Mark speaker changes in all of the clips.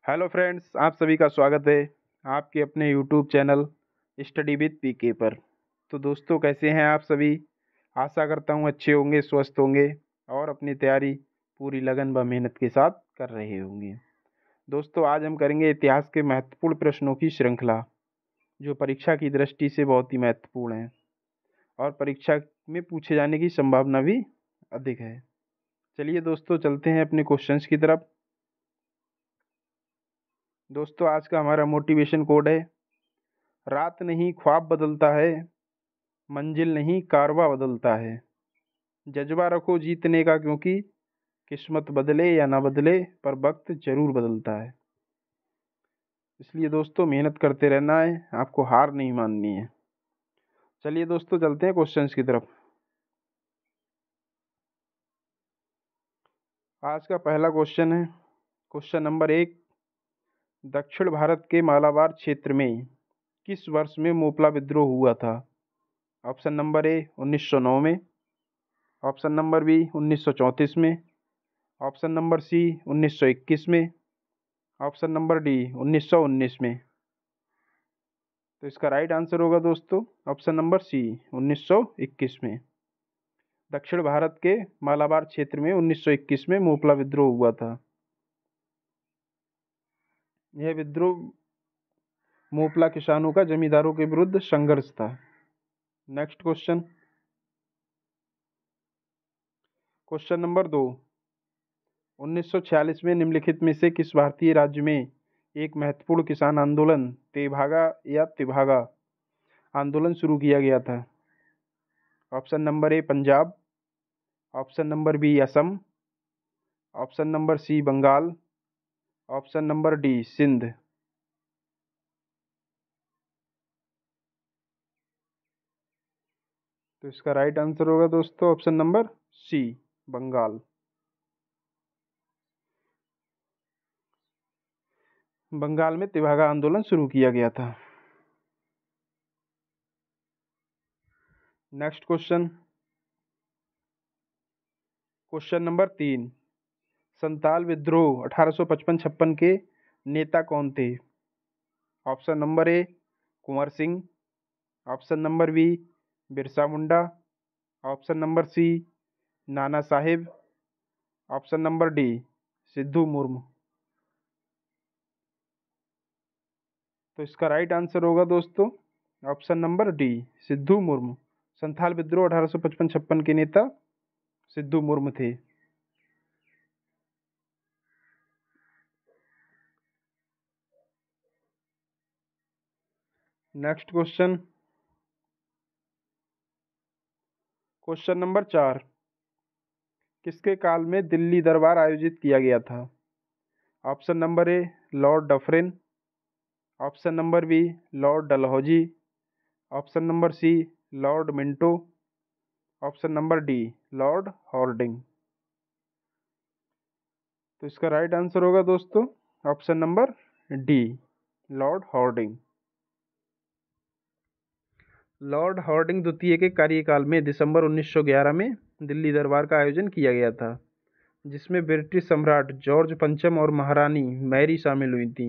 Speaker 1: Hello friends, आप सभी का स्वागत है आपके अपने यूट्यूब चैनल स्टडी विद पीके पर। तो दोस्तों, कैसे हैं आप सभी? आशा करता हूं अच्छे होंगे, स्वस्थ होंगे और अपनी तैयारी पूरी लगन व मेहनत के साथ कर रहे होंगे। दोस्तों, आज हम करेंगे इतिहास के महत्वपूर्ण प्रश्नों की श्रृंखला, जो परीक्षा की दृष्टि से बहुत ही महत्वपूर्ण है और परीक्षा में पूछे जाने की संभावना भी अधिक है। चलिए दोस्तों, चलते हैं अपने क्वेश्चंस की तरफ। दोस्तों, आज का हमारा मोटिवेशन कोड है: रात नहीं ख्वाब बदलता है, मंजिल नहीं कारवां बदलता है। जज्बा रखो जीतने का, क्योंकि किस्मत बदले या ना बदले पर वक्त जरूर बदलता है। इसलिए दोस्तों, मेहनत करते रहना है, आपको हार नहीं माननी है। चलिए दोस्तों, चलते हैं क्वेश्चंस की तरफ। आज का पहला क्वेश्चन है, क्वेश्चन नंबर 1: दक्षिण भारत के मालाबार क्षेत्र में किस वर्ष में मोपला विद्रोह हुआ था? ऑप्शन नंबर ए 1909 में, ऑप्शन नंबर बी 1934 में, ऑप्शन नंबर सी 1921 में, ऑप्शन नंबर डी 1919 में। तो इसका राइट आंसर होगा दोस्तों ऑप्शन नंबर सी 1921 में। दक्षिण भारत के मालाबार क्षेत्र में 1921 में मोपला विद्रोह हुआ था। यह विद्रोह मोपला किसानों का जमींदारों के विरुद्ध संघर्ष था। नेक्स्ट क्वेश्चन, क्वेश्चन नंबर 2: 1946 में निम्नलिखित में से किस भारतीय राज्य में एक महत्वपूर्ण किसान आंदोलन तेभागा या तिभागा आंदोलन शुरू किया गया था? Option number A Punjab, option number B Assam, option number C Bengal, option number D Sindh. तो इसका राइट आंसर होगा दोस्तों option number C Bengal. Bengal में तिभागा आंदोलन शुरू किया गया था। Next question, question number 3: Santhal विद्रोह 1855-56 के नेता कौन थे? Option number A Kunwar Singh, option number B Birsa Munda, option number C Nana Sahib, option number D Sidhu Murmu. तो इसका राइट आंसर होगा दोस्तों option number D Sidhu Murmu. Santhal विद्रोह 1855-56 के नेता सिद्धू मुर्मू थे। नेक्स्ट क्वेश्चन, क्वेश्चन नंबर 4: किसके काल में दिल्ली दरबार आयोजित किया गया था? Option number A Lord Dufferin, option number B Lord Dalhousie, option number C Lord Minto, option number D Lord Hardinge. तो इसका राइट आंसर होगा दोस्तों option number D Lord Hardinge. Lord Hardinge द्वितीय के कार्यकाल में दिसंबर 1911 में दिल्ली दरबार का आयोजन किया गया था, जिसमें ब्रिटिश सम्राट जॉर्ज पंचम और महारानी मैरी शामिल हुई थी।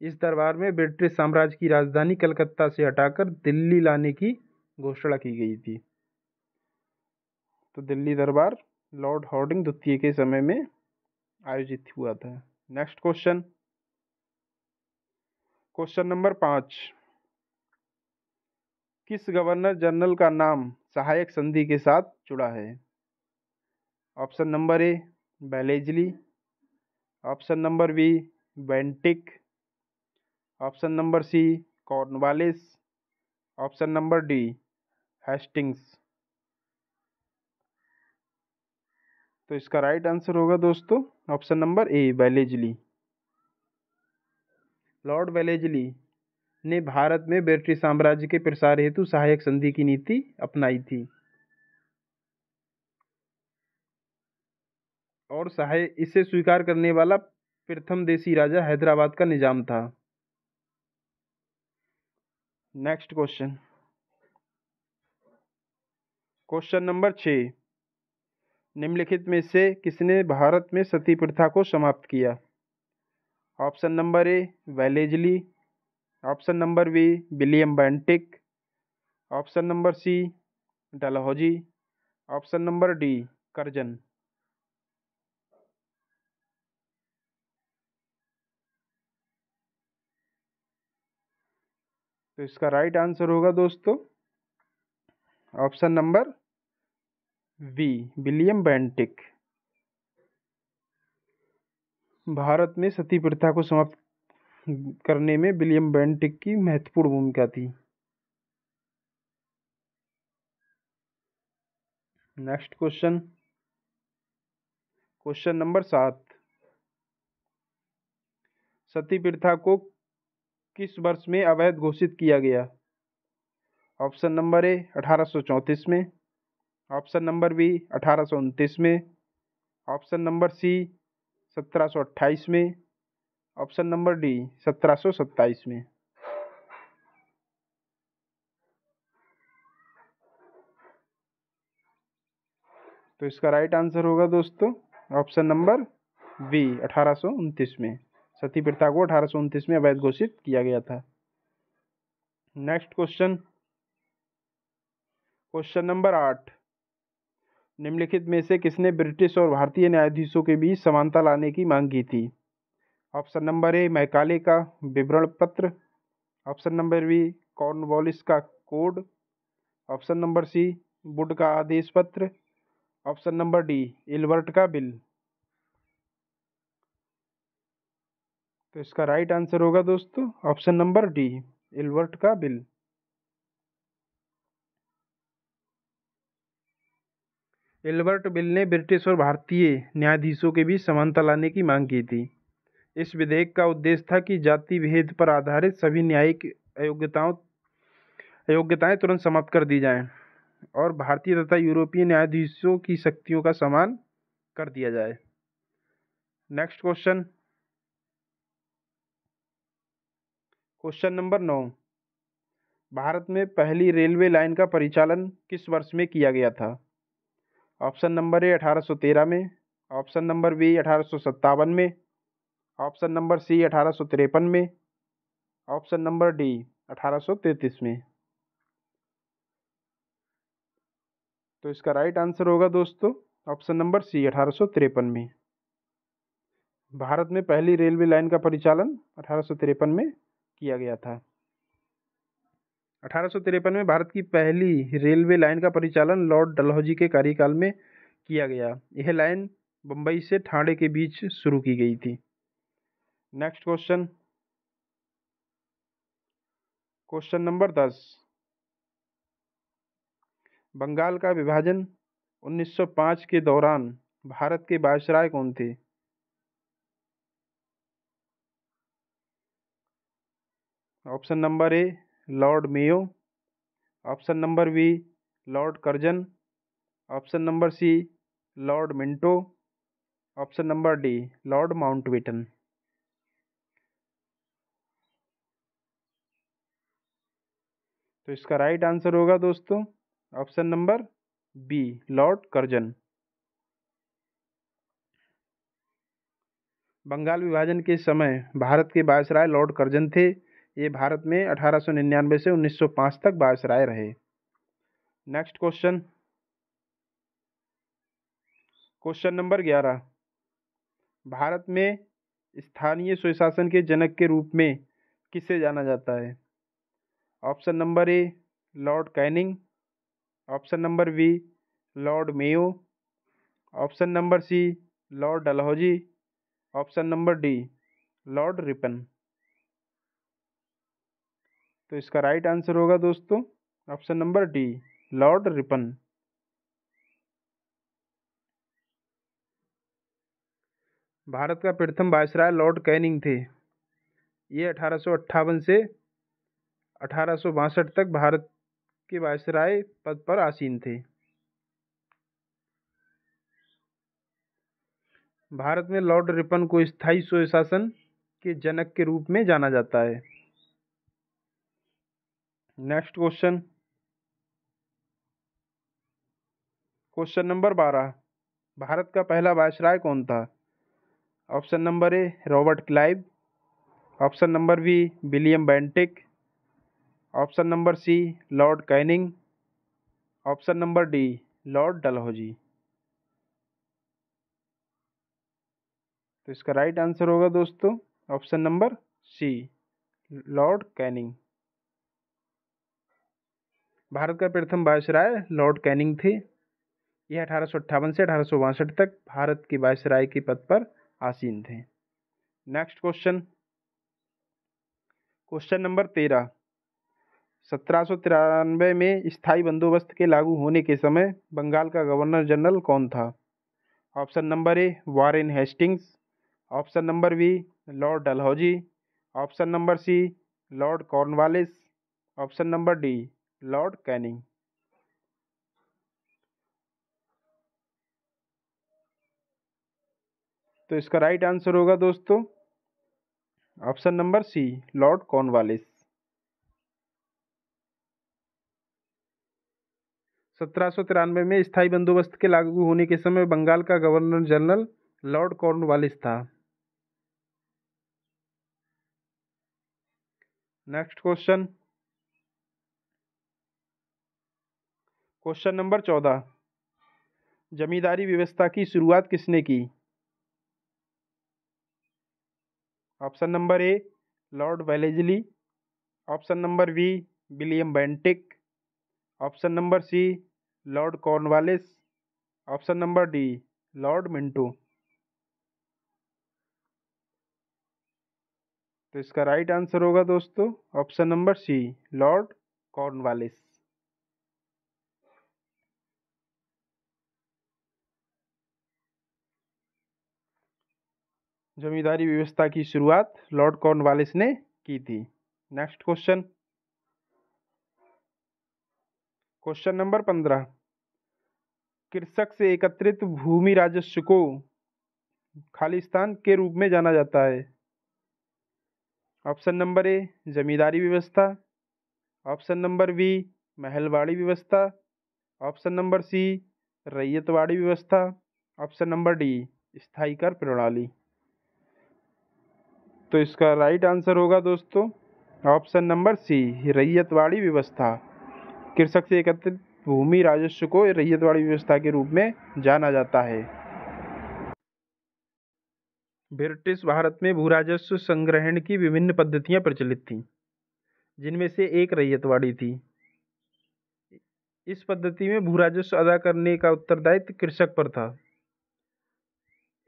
Speaker 1: इस दरबार में ब्रिटिश साम्राज्य की राजधानी कलकत्ता से हटाकर दिल्ली लाने की घोषणा की गई थी। तो दिल्ली दरबार लॉर्ड हॉर्डिंग द्वितीय के समय में आयोजित हुआ था। नेक्स्ट क्वेश्चन, क्वेश्चन नंबर 5: किस गवर्नर जनरल का नाम सहायक संधि के साथ जुड़ा है? Option number A Wellesley, option number B Bentinck, option number C Cornwallis, option number D Hastings. तो इसका राइट आंसर होगा दोस्तों ऑप्शन नंबर ए बेलेजली। लॉर्ड बेलेजली ने भारत में ब्रिटिश साम्राज्य के प्रसार हेतु सहायक संधि की नीति अपनाई थी और इसे स्वीकार करने वाला प्रथम देशी राजा हैदराबाद का निजाम था। नेक्स्ट क्वेश्चन, क्वेश्चन नंबर 6: निम्नलिखित में से किसने भारत में सती प्रथा को समाप्त किया? Option number A Wellesley, option number B William Bentinck, option number C Dalhousie, option number D Curzon. तो इसका राइट आंसर होगा दोस्तों option number B William Bentinck. Bharat में सती प्रथा को समाप्त करने में विलियम बेंटिक की महत्वपूर्ण भूमिका थी। नेक्स्ट क्वेश्चन, क्वेश्चन नंबर 7, सती प्रथा को किस वर्ष में अवैध घोषित किया गया? ऑप्शन नंबर ए 1834 में, ऑप्शन नंबर बी 1829 में, ऑप्शन नंबर सी 1728 में, ऑप्शन नंबर डी 1727 में। तो इसका राइट आंसर होगा दोस्तों ऑप्शन नंबर बी 1829 में। सती प्रथा को 1829 में अवैध घोषित किया गया था। नेक्स्ट क्वेश्चन, क्वेश्चन नंबर 8, निम्नलिखित में से किसने ब्रिटिश और भारतीय न्यायाधीशों के बीच समानता लाने की मांग की थी? ऑप्शन नंबर ए मैकाले का विवरण पत्र, ऑप्शन नंबर बी कॉर्नवालिस का code, option number C Wood का आदेश पत्र, ऑप्शन नंबर डी इल्बर्ट का बिल। तो इसका राइट आंसर होगा दोस्तों ऑप्शन नंबर डी इल्बर्ट का बिल। इल्बर्ट बिल ने ब्रिटिश और भारतीय न्यायाधीशों के बीच समानता लाने की मांग की थी। इस विधेयक का उद्देश्य था कि जाति भेद पर आधारित सभी न्यायिक अयोग्यताएं तुरंत समाप्त कर दी जाएं और भारतीय तथा यूरोपीय न्यायाधीशों की शक्तियों का सम्मान कर दिया जाए। Next question, question number 9, Bharat में पहली रेलवे लाइन का परिचालन किस वर्ष में किया गया था? ऑप्शन नंबर ए 1813 में, ऑप्शन नंबर बी 1857 में, ऑप्शन नंबर सी 1853 में, ऑप्शन नंबर डी 1833 में। तो इसका राइट आंसर होगा दोस्तों ऑप्शन नंबर सी 1853 में। भारत में पहली रेलवे लाइन का परिचालन 1853 में किया गया था। 1853 में भारत की पहली रेलवे लाइन का परिचालन लॉर्ड डलहौजी के कार्यकाल में किया गया। यह लाइन बम्बई से ठाणे के बीच शुरू की गई थी। Next question, question number 10, Bengal का विभाजन 1905 के दौरान भारत के वायसराय कौन थे? Option number A Lord Mayo, option number B Lord Curzon, option number C Lord Minto, option number D Lord Mountbatten. तो इसका राइट आंसर होगा दोस्तों option number B Lord Curzon. Bengal विभाजन के समय भारत के वायसराय लॉर्ड कर्जन थे। ये भारत में 1899 से 1905 तक वायसराय रहे। Next question, question number 11, Bharat में स्थानीय स्वशासन के जनक के रूप में किसे जाना जाता है? Option number A Lord Canning, option number B Lord Mayo, option number C Lord Dalhousie, option number D Lord Ripon. तो इसका राइट आंसर होगा दोस्तों option number D Lord Ripon. Bharat का प्रथम वायसराय लॉर्ड कैनिंग थे। ये 1858 से 1862 तक भारत के वायसराय पद पर आसीन थे। भारत में लॉर्ड रिपन को स्थायी स्वशासन के जनक के रूप में जाना जाता है। Next question, question number 12, Bharat का पहला वायसराय कौन था? Option number A Robert Clive, option number B William Bentinck, option number C Lord Canning, option number D Lord Dalhousie. तो इसका राइट आंसर होगा दोस्तों option number C Lord Canning. Bharat का प्रथम वायसराय लॉर्ड कैनिंग थे। यह 1858 से 1862 तक भारत के वायसराय के पद पर आसीन थे। Next question, question number 13। 1793 में स्थायी बंदोबस्त के लागू होने के समय बंगाल का गवर्नर जनरल कौन था? Option number A Warren Hastings, option number B Lord Dalhousie, option number C Lord Cornwallis, option number D Lord Canning. तो इसका राइट आंसर होगा दोस्तों option number C Lord Cornwallis. 1793 में स्थायी बंदोबस्त के लागू होने के समय बंगाल का गवर्नर जनरल लॉर्ड कॉर्नवालिस था। Next question, question number 14। Zamindari व्यवस्था की शुरुआत किसने की? Option number A Lord Wellesley, option number B William Bentinck, option number C Lord Cornwallis, option number D Lord Minto. तो इसका राइट आंसर होगा दोस्तों option number C Lord Cornwallis. Zamindari व्यवस्था की शुरुआत लॉर्ड कॉर्नवालिस ने की थी। Next question, question number 15। कृषक से एकत्रित भूमि राजस्व को खालिस्तान के रूप में जाना जाता है। ऑप्शन नंबर ए जमींदारी व्यवस्था, ऑप्शन नंबर बी महलवाड़ी व्यवस्था, ऑप्शन नंबर सी रैयतवाड़ी व्यवस्था, ऑप्शन नंबर डी स्थायी कर प्रणाली। तो इसका राइट आंसर होगा दोस्तों ऑप्शन नंबर सी रैयतवाड़ी व्यवस्था। कृषक से एकत्रित भूमि राजस्व को रैयतवाड़ी व्यवस्था के रूप में जाना जाता है। ब्रिटिश भारत में भू राजस्व संग्रहण की विभिन्न पद्धतियां प्रचलित थीं, जिनमें से एक रैयतवाड़ी थी। इस पद्धति में भू राजस्व अदा करने का उत्तरदायित्व कृषक पर था।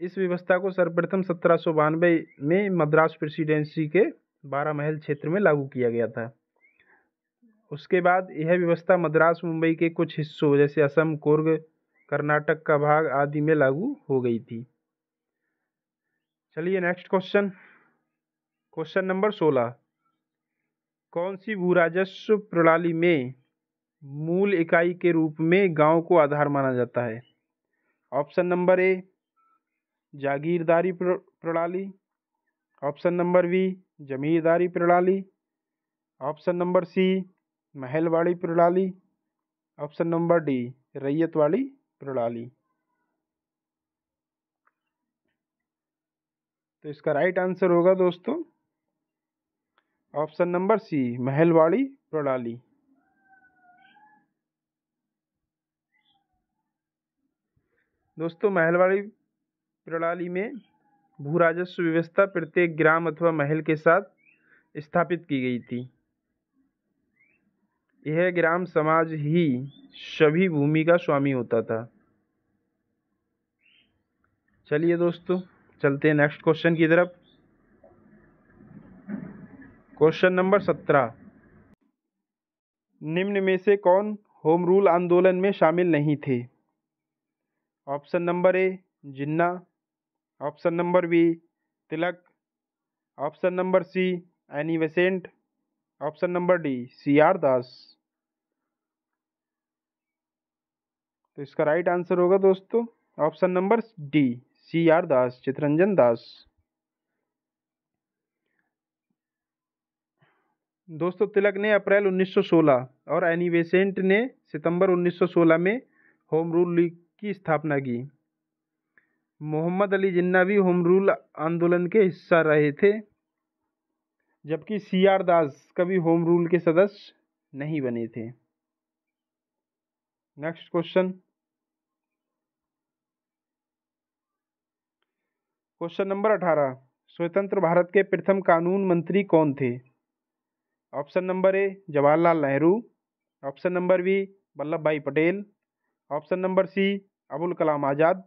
Speaker 1: इस व्यवस्था को सर्वप्रथम 1792 में मद्रास प्रेसिडेंसी के 12 महल क्षेत्र में लागू किया गया था। उसके बाद यह व्यवस्था मद्रास मुंबई के कुछ हिस्सों जैसे असम, कुर्ग, कर्नाटक का भाग आदि में लागू हो गई थी। चलिए नेक्स्ट क्वेश्चन, क्वेश्चन नंबर 16। कौन सी भू राजस्व प्रणाली में मूल इकाई के रूप में गांव को आधार माना जाता है? ऑप्शन नंबर ए जागीरदारी प्रणाली, ऑप्शन नंबर बी जमींदारी प्रणाली, ऑप्शन नंबर सी महलवाड़ी प्रणाली, ऑप्शन नंबर डी रैयतवाड़ी प्रणाली। तो इसका राइट आंसर होगा दोस्तों ऑप्शन नंबर सी महलवाड़ी प्रणाली। दोस्तों महलवाड़ी प्रणाली में भू राजस्व व्यवस्था प्रत्येक ग्राम अथवा महल के साथ स्थापित की गई थी। यह ग्राम समाज ही सभी भूमि का स्वामी होता था। चलिए दोस्तों चलते हैं नेक्स्ट क्वेश्चन की तरफ। Question number 17। निम्न में से कौन होम रूल आंदोलन में शामिल नहीं थे? Option number A Jinnah, option number B Tilak, option number C Annie Besant, option number D CR Das. तो इसका राइट आंसर होगा दोस्तों option number D CR Das, Chittaranjan Das. दोस्तों तिलक ने अप्रैल 1916 और एनी बेसेंट ने सितंबर 1916 में होम रूल लीग की स्थापना की। मोहम्मद अली जिन्ना भी होम रूल आंदोलन के हिस्सा रहे थे। जबकि CR दास कभी होम रूल के सदस्य नहीं बने थे। नेक्स्ट क्वेश्चन, क्वेश्चन नंबर 18, स्वतंत्र भारत के प्रथम कानून मंत्री कौन थे? Option number A Jawaharlal Nehru, option number B Vallabh Bhai Patel, option number C Abul Kalam Azad,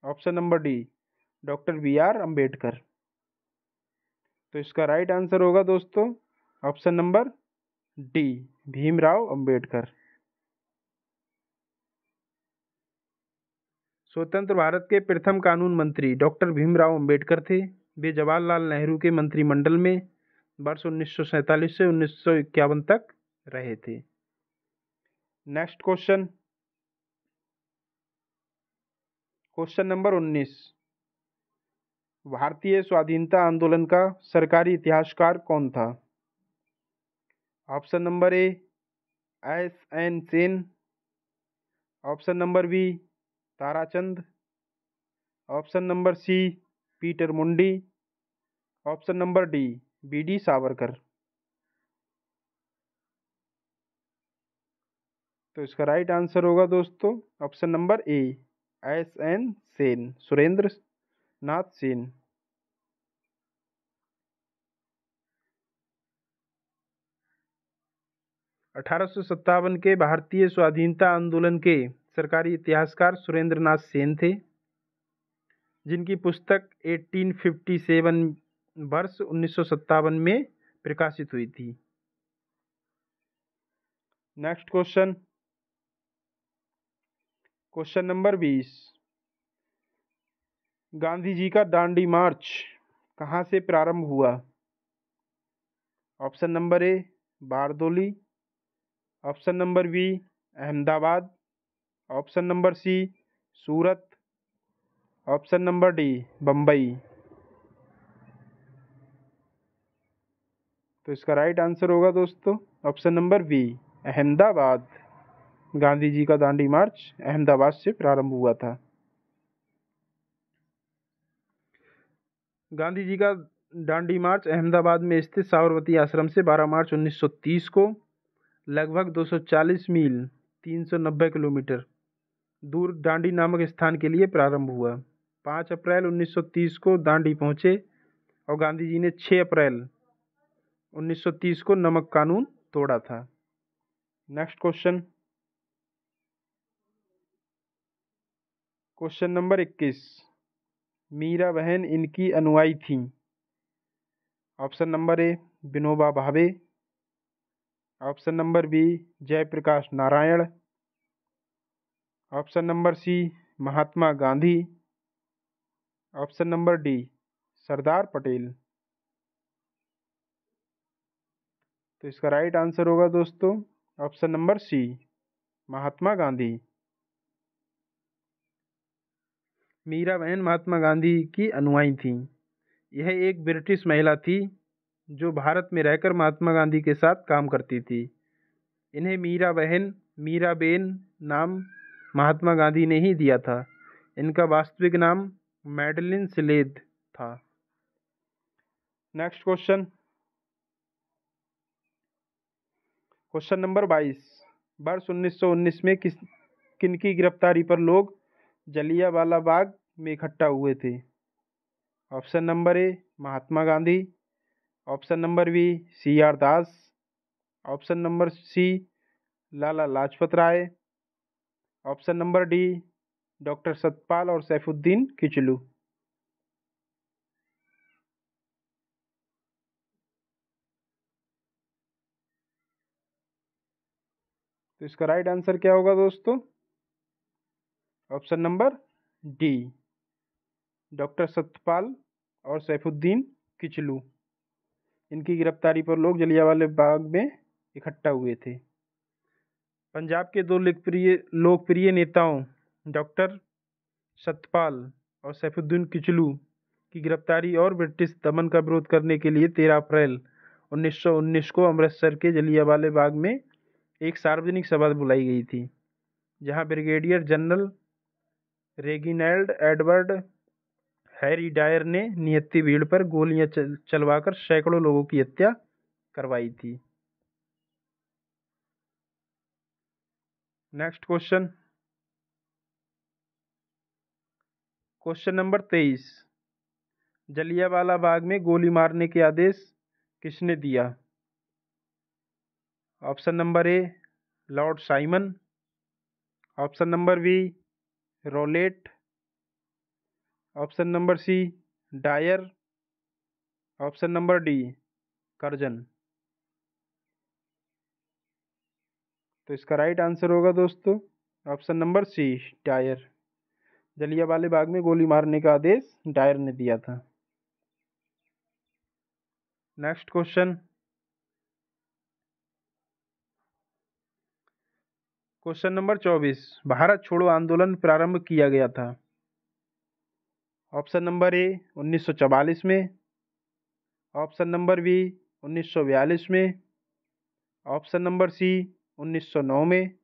Speaker 1: option number D doctor BR Ambedkar. तो इसका राइट आंसर होगा दोस्तों option number D Bhimrao Ambedkar. स्वतंत्र भारत के प्रथम कानून मंत्री डॉक्टर भीमराव अम्बेडकर थे। वे जवाहरलाल नेहरू के मंत्रिमंडल में वर्ष 1947 से 1951 तक रहे थे। नेक्स्ट क्वेश्चन, क्वेश्चन नंबर 19, भारतीय स्वाधीनता आंदोलन का सरकारी इतिहासकार कौन था? Option number A SN Sen, option number B Tarachand, option number C Peter Mundy, option number D BD Savarkar. तो इसका राइट आंसर होगा दोस्तों option number A SN Sen, Surendra Nath Sen. अठारह के भारतीय स्वाधीनता आंदोलन के सरकारी इतिहासकार सुरेंद्र नाथ सेन थे, जिनकी पुस्तक 1857 वर्ष 1957 में प्रकाशित हुई थी। Next question, question number 20, Gandhi ji का दांडी मार्च कहाँ से प्रारंभ हुआ? Option number A Bardoli, option number B Ahmedabad, option number C Surat, option number D Bombay. तो इसका राइट आंसर होगा दोस्तों option number B Ahmedabad. Gandhi ji का दांडी मार्च अहमदाबाद से प्रारंभ हुआ था। गांधी जी का दांडी मार्च अहमदाबाद में स्थित साबरमती आश्रम से 12 मार्च 1930 को लगभग 240 मील 390 किलोमीटर दूर दांडी नामक स्थान के लिए प्रारंभ हुआ। 5 अप्रैल 1930 को दांडी पहुंचे और गांधी जी ने 6 अप्रैल 1930 को नमक कानून तोड़ा था। Next question, question number 21, Meera Behn इनकी अनुयायी थी। Option number A Vinoba Bhave, option number B Jayaprakash Narayan, option number C Mahatma Gandhi, option number D Sardar Patel. तो इसका राइट आंसर होगा दोस्तों option number C Mahatma Gandhi. Meera Behn Mahatma Gandhi की अनुयायी थी। यह एक ब्रिटिश महिला थी जो भारत में रहकर महात्मा गांधी के साथ काम करती थी। इन्हें मीराबेन नाम महात्मा गांधी ने ही दिया था। इनका वास्तविक नाम मैडलिन सिलेद था। नेक्स्ट क्वेश्चन, क्वेश्चन नंबर 22, वर्ष 1919 में किनकी गिरफ्तारी पर लोग जलियांवाला बाग में इकट्ठा हुए थे? Option number A Mahatma Gandhi, option number B CR Das, option number C Lala Lajpat Rai, option number D doctor Satpal और सैफुद्दीन किचलू। तो इसका राइट आंसर क्या होगा दोस्तों option number D doctor Satpal और सैफुद्दीन किचलू। इनकी गिरफ्तारी पर लोग जलियांवाला बाग में इकट्ठा हुए थे। पंजाब के दो लोकप्रिय नेताओं डॉक्टर सतपाल और सैफुद्दीन किचलू की गिरफ्तारी और ब्रिटिश दमन का विरोध करने के लिए 13 अप्रैल 1919 को अमृतसर के जलियांवाला बाग में एक सार्वजनिक सभा बुलाई गई थी, जहां brigadier general Reginald Edward Harry Dyer ने नियति भीड़ पर गोलियां चलवाकर सैकड़ों लोगों की हत्या करवाई थी। Next question, question number 23। Jallianwala Bagh में गोली मारने के आदेश किसने दिया? Option number A Lord Simon, option number B Rowlatt, option number C Dyer, option number D Curzon. तो इसका राइट आंसर होगा दोस्तों ऑप्शन नंबर सी डायर। जलियांवाले बाग में गोली मारने का आदेश डायर ने दिया था। Next question, question number 24। Bharat छोड़ो आंदोलन प्रारंभ किया गया था। ऑप्शन नंबर ए 1944 में, ऑप्शन नंबर बी 1942 में, ऑप्शन नंबर सी 1909 में,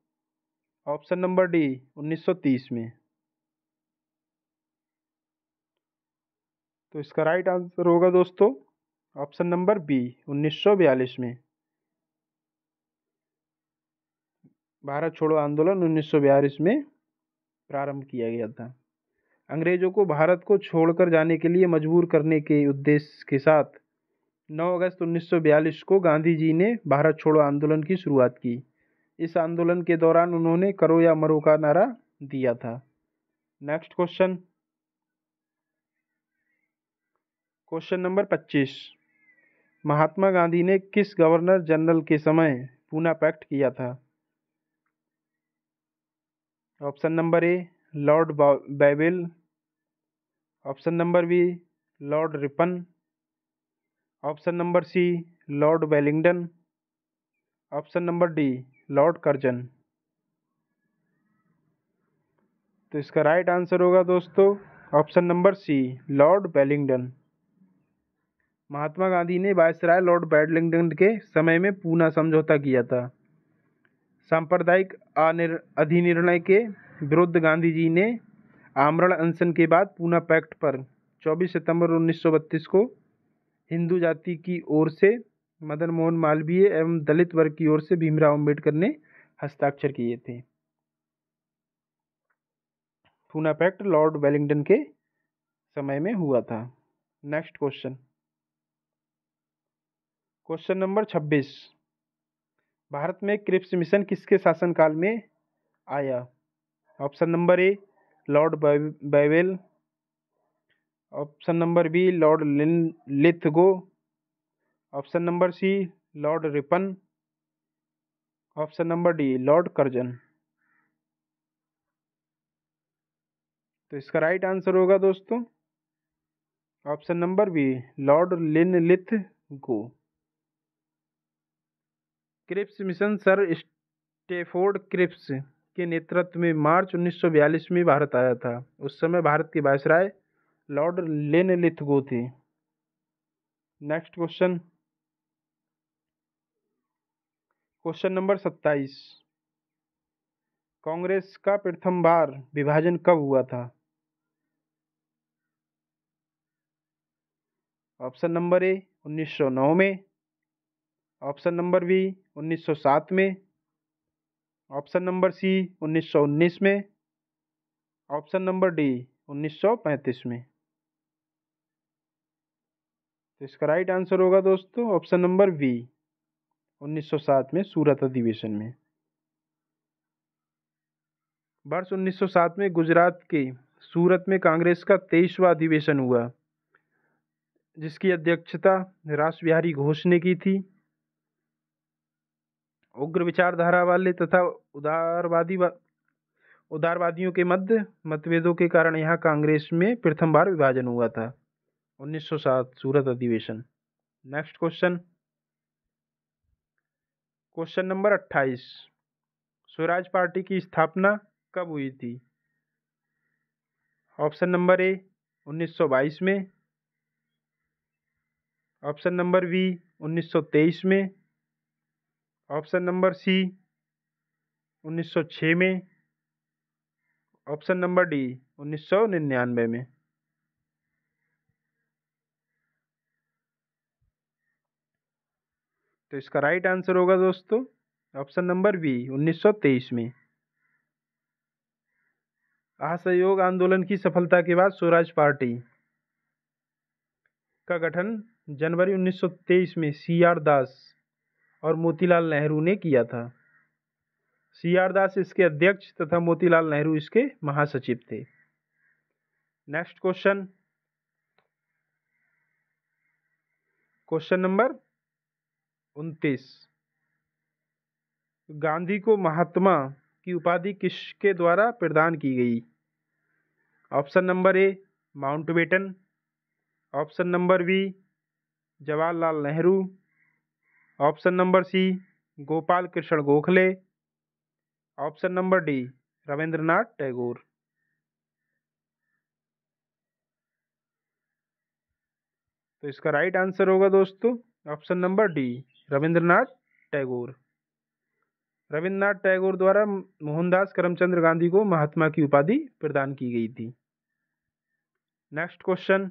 Speaker 1: ऑप्शन नंबर डी 1930 में। तो इसका राइट आंसर होगा दोस्तों ऑप्शन नंबर बी 1942 में। भारत छोड़ो आंदोलन 1942 में प्रारंभ किया गया था। अंग्रेजों को भारत को छोड़कर जाने के लिए मजबूर करने के उद्देश्य के साथ 9 अगस्त 1942 को गांधी जी ने भारत छोड़ो आंदोलन की शुरुआत की। इस आंदोलन के दौरान उन्होंने करो या मरो का नारा दिया था। Next question, question number 25। महात्मा गांधी ने किस गवर्नर जनरल के समय पूना पैक्ट किया था? Option number A Lord Wavell, option number B Lord Ripon, option number C Lord Willingdon, option number D Lord Curzon. तो इसका राइट आंसर होगा दोस्तों option number C Lord Willingdon. Mahatma Gandhi ने वायसराय लॉर्ड वेलिंगटन के समय में पूना समझौता किया था। सांप्रदायिक अधिनिर्णय के विरुद्ध गांधी जी ने आमरण अनशन के बाद पूना पैक्ट पर 24 सितंबर 1932 को हिंदू जाति की ओर से मदन मोहन मालवीय एवं दलित वर्ग की ओर से भीमराव अंबेडकर ने हस्ताक्षर किए थे। पूना पैक्ट लॉर्ड वेलिंगटन के समय में हुआ था। Next question, question number 26। Bharat में क्रिप्स मिशन किसके शासनकाल में आया? Option number A Lord Wavell, option number B lord Linlithgow, option number C lord Ripon, option number D Lord Curzon. तो इसका राइट आंसर होगा दोस्तों option number B lord Linlithgow. Cripps mission sir Stafford Cripps के नेतृत्व में मार्च 1942 में भारत आया था। उस समय भारत के वायसराय लॉर्ड लिथगो थे। Next question, question number 27। Congress का प्रथम बार विभाजन कब हुआ था? ऑप्शन नंबर ए 1909 में, ऑप्शन नंबर बी 1907 में, ऑप्शन नंबर सी 1919 में, ऑप्शन नंबर डी 1935 में। तो इसका राइट आंसर होगा दोस्तों ऑप्शन नंबर बी 1907 में सूरत अधिवेशन में। वर्ष 1907 में गुजरात के सूरत में कांग्रेस का 23वां अधिवेशन हुआ, जिसकी अध्यक्षता रास बिहारी घोष ने की थी। उग्र विचारधारा वाले तथा उदारवादियों के मध्य मतभेदों के कारण यहाँ कांग्रेस में प्रथम बार विभाजन हुआ था। 1907 सूरत अधिवेशन। Next question, question number 28। Swaraj party की स्थापना कब हुई थी? ऑप्शन नंबर ए 1922 में, ऑप्शन नंबर बी 1923 में, ऑप्शन नंबर सी 1906 में, ऑप्शन नंबर डी 1999 में। तो इसका राइट आंसर होगा दोस्तों ऑप्शन नंबर बी 1923 में। असहयोग आंदोलन की सफलता के बाद स्वराज पार्टी का गठन जनवरी 1923 में सी.आर. दास और मोतीलाल नेहरू ने किया था। सी.आर. दास इसके अध्यक्ष तथा मोतीलाल नेहरू इसके महासचिव थे। Next question, question number 29। Gandhi को महात्मा की उपाधि किसके द्वारा प्रदान की गई? Option number A Mountbatten, option number B Jawaharlal Nehru, option number C Gopal Krishna Gokhale, option number D Rabindranath Tagore. तो इसका राइट आंसर होगा दोस्तों option number D Rabindranath Tagore. Rabindranath Tagore द्वारा मोहनदास करमचंद गांधी को महात्मा की उपाधि प्रदान की गई थी। Next question,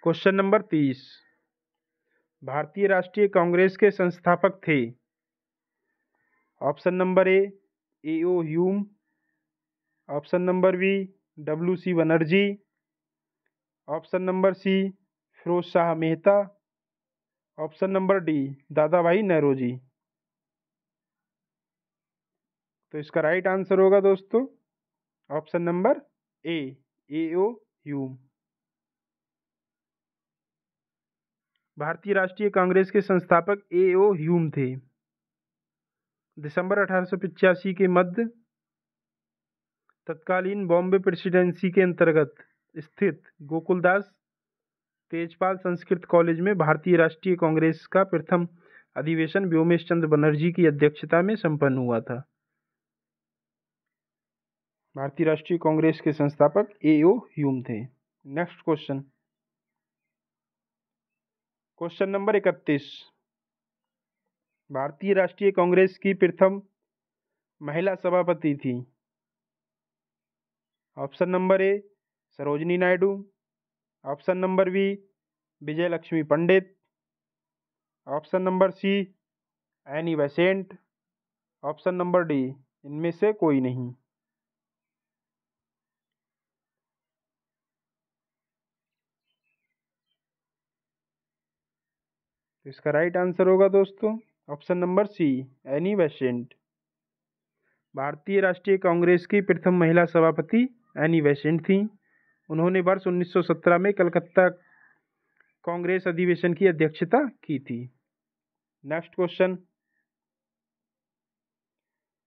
Speaker 1: question number 30। भारतीय राष्ट्रीय कांग्रेस के संस्थापक थे? Option number A O Hume, option number B W C Banerjee, option number C Firoz Shah Mehta, option number D Dadabhai Naoroji. तो इसका राइट आंसर होगा दोस्तों option number A O O. भारतीय राष्ट्रीय कांग्रेस के संस्थापक ए ओ ह्यूम थे। दिसंबर 1885 के मध्य तत्कालीन बॉम्बे प्रेसिडेंसी के अंतर्गत स्थित गोकुलदास तेजपाल संस्कृत कॉलेज में भारतीय राष्ट्रीय कांग्रेस का प्रथम अधिवेशन व्योमेश चंद्र बनर्जी की अध्यक्षता में संपन्न हुआ था। भारतीय राष्ट्रीय कांग्रेस के संस्थापक ए ओ ह्यूम थे। Next question, question number 31। भारतीय राष्ट्रीय कांग्रेस की प्रथम महिला सभापति थी? Option number A Sarojini Naidu, option number B Vijay Lakshmi Pandit, option number C Annie Besant, option number D इनमें से कोई नहीं। तो इसका राइट आंसर होगा दोस्तों option number C Annie Besant. भारतीय राष्ट्रीय कांग्रेस की प्रथम महिला सभापति एनी बेसेंट थी। उन्होंने वर्ष 1917 में कलकत्ता कांग्रेस अधिवेशन की अध्यक्षता की थी। Next question,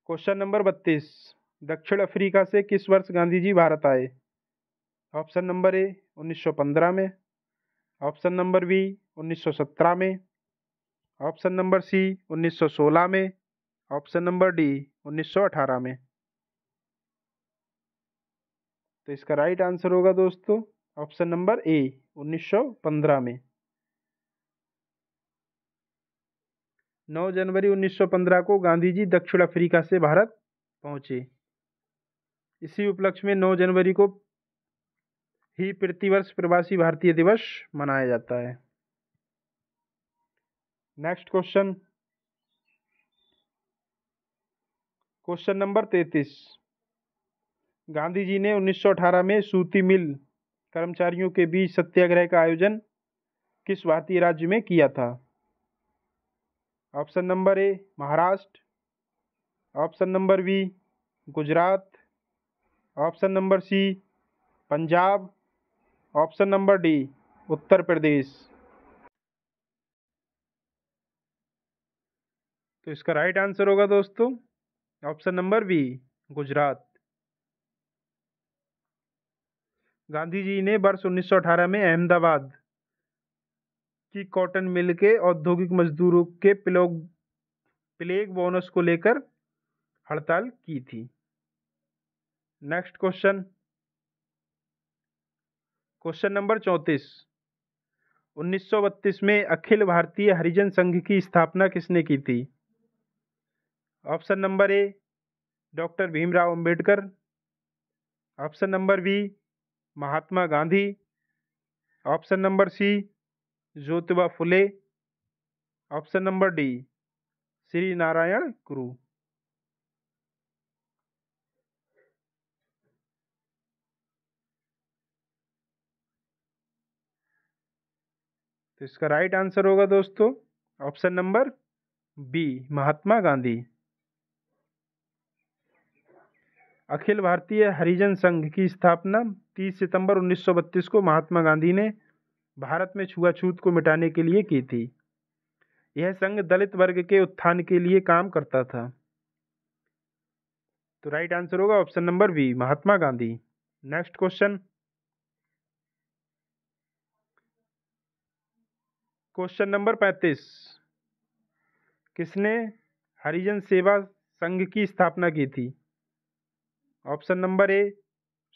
Speaker 1: question number 32। दक्षिण अफ्रीका से किस वर्ष गांधी जी भारत आए? ऑप्शन नंबर ए 1915 में, ऑप्शन नंबर बी 1917 में, ऑप्शन नंबर सी 1916 में, ऑप्शन नंबर डी 1918 में। तो इसका राइट आंसर होगा दोस्तों ऑप्शन नंबर ए 1915 में। 9 जनवरी 1915 को गांधी जी दक्षिण अफ्रीका से भारत पहुंचे। इसी उपलक्ष्य में 9 जनवरी को ही प्रतिवर्ष प्रवासी भारतीय दिवस मनाया जाता है। Next question, question number 33। Gandhi ji ने 1918 में सूती मिल कर्मचारियों के बीच सत्याग्रह का आयोजन किस भारतीय राज्य में किया था? Option number A Maharashtra, option number B Gujarat, option number C Punjab, option number D Uttar Pradesh. तो इसका राइट आंसर होगा दोस्तों option number B Gujarat. Gandhi ji ने वर्ष 1918 में अहमदाबाद की कॉटन मिल के औद्योगिक मजदूरों के प्लेग बोनस को लेकर हड़ताल की थी। Next question, question number 34। 1932 में अखिल भारतीय हरिजन संघ की स्थापना किसने की थी? Option number A doctor Bhimrao Ambedkar, option number B Mahatma Gandhi, option number C Jyotiba Phule, option number D Shri Narayana Guru. तो इसका राइट आंसर होगा दोस्तों option number B Mahatma Gandhi. Akhil Bharatiya Harijan संघ की स्थापना 30 सितंबर 1932 को महात्मा गांधी ने भारत में छुआछूत को मिटाने के लिए की थी। यह संघ दलित वर्ग के उत्थान के लिए काम करता था। तो राइट आंसर होगा option number B Mahatma Gandhi. Next question, question number 35। किसने हरिजन सेवा संघ की स्थापना की थी? Option number A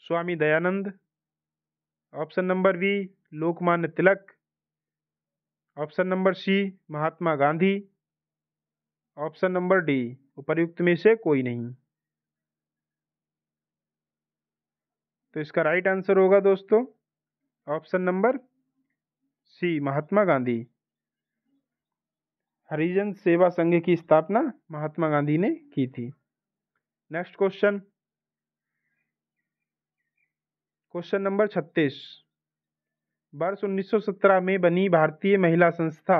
Speaker 1: Swami Dayanand, option number B Lokmanya Tilak, option number C Mahatma Gandhi, option number D उपर्युक्त में से कोई नहीं। तो इसका राइट आंसर होगा दोस्तों option number C Mahatma Gandhi. हरिजन सेवा संघ की स्थापना महात्मा गांधी ने की थी। Next question, question number 36। वर्ष 1917 में बनी भारतीय महिला संस्था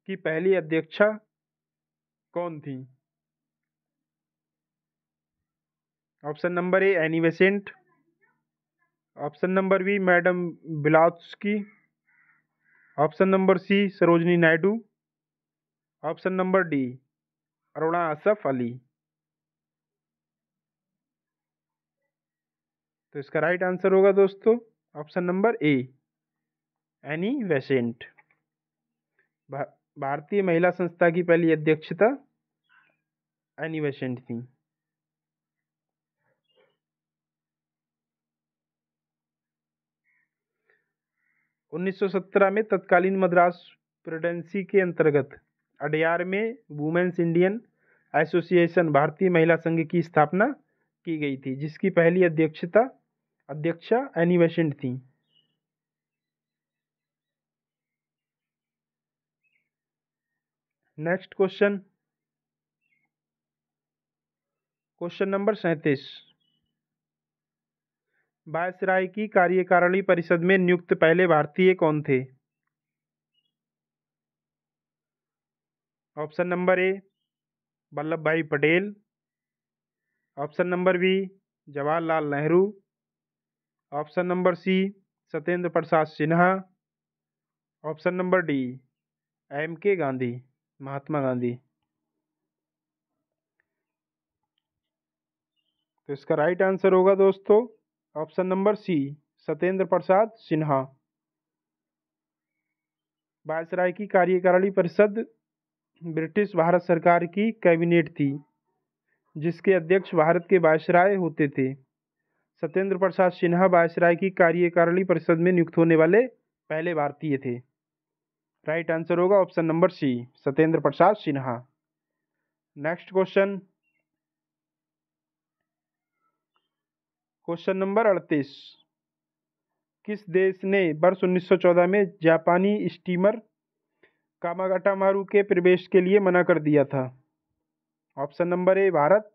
Speaker 1: की पहली अध्यक्षा कौन थी? Option number A Annie Besant, option number B madam Blavatsky, option number C Sarojini Naidu, option number D Aruna Asaf Ali. तो इसका राइट आंसर होगा दोस्तों option number A Annie Besant. भारतीय महिला संस्था की पहली अध्यक्षता एनी बेसेंट थी। उन्नीस 1917 में तत्कालीन मद्रास प्रेसिडेंसी के अंतर्गत अडयार में वुमेन्स इंडियन एसोसिएशन भारतीय महिला संघ की स्थापना की गई थी, जिसकी पहली अध्यक्षा एनी बेसेंट थी। Next question, question number 37। Viceroy की कार्यकारिणी परिषद में नियुक्त पहले भारतीय कौन थे? Option number A Vallabh Bhai Patel, option number B Jawaharlal Nehru, option number C Satyendra Prasad Sinha, option number D M K Gandhi Mahatma Gandhi. तो इसका राइट आंसर होगा दोस्तों option number C Satyendra Prasad Sinha. Viceroy की कार्यकारिणी परिषद ब्रिटिश भारत सरकार की कैबिनेट थी, जिसके अध्यक्ष भारत के वायसराय होते थे। सत्येंद्र प्रसाद सिन्हा वायसराय की कार्यकारिणी परिषद में नियुक्त होने वाले पहले भारतीय थे। राइट आंसर होगा option number C Satyendra Prasad Sinha. Next question, question number 38। किस देश ने वर्ष 1914 में जापानी स्टीमर कामागाटामारू के प्रवेश के लिए मना कर दिया था? Option number A Bharat,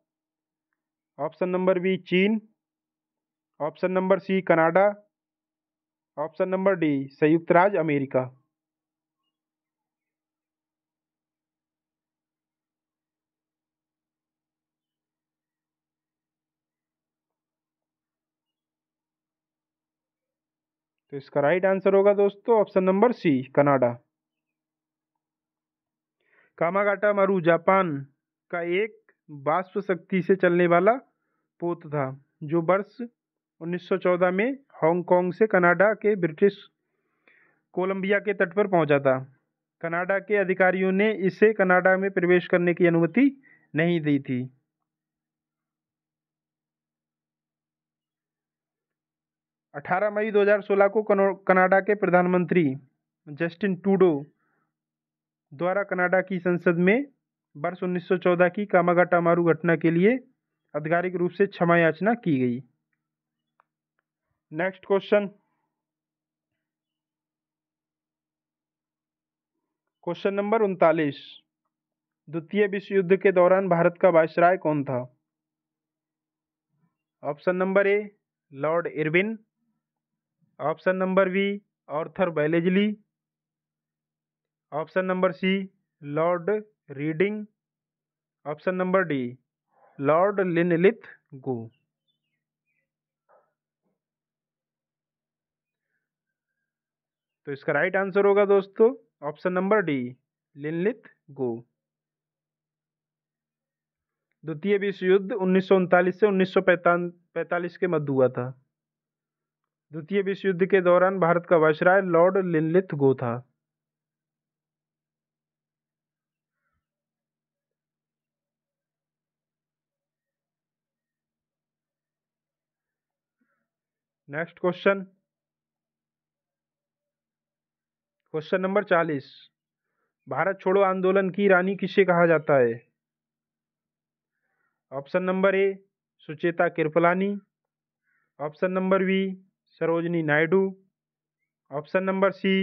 Speaker 1: option number B चीन, option number C Canada, option number D संयुक्त राज्य अमेरिका। तो इसका राइट आंसर होगा दोस्तों option number C Canada. Komagata Maru Japan का एक वाष्प शक्ति से चलने वाला पोत था, जो वर्ष 1914 में हांगकांग से कनाडा के ब्रिटिश कोलंबिया के तट पर पहुंचा था। कनाडा के अधिकारियों ने इसे कनाडा में प्रवेश करने की अनुमति नहीं दी थी। अठारह मई 2016 को कनाडा के प्रधानमंत्री जस्टिन ट्रूडो द्वारा कनाडा की संसद में वर्ष 1914 की कामागाटामारू घटना के लिए आधिकारिक रूप से क्षमा याचना की गई। नेक्स्ट क्वेश्चन, क्वेश्चन नंबर 39, द्वितीय विश्व युद्ध के दौरान भारत का वायसराय कौन था? Option number A lord Irwin, option number B Arthur Wellesley, option number C lord Reading, option number D lord Linlithgow. तो इसका राइट आंसर होगा दोस्तों option number D Linlithgow. द्वितीय विश्व युद्ध 1939 से 1945 के मध्य हुआ था। द्वितीय विश्व युद्ध के दौरान भारत का वायसराय लॉर्ड लिनलिथ गो था। Next question, question number 40, Bharat छोड़ो आंदोलन की रानी किसे कहा जाता है? Option number A Sucheta Kripalani, option number B Sarojini Naidu, option number C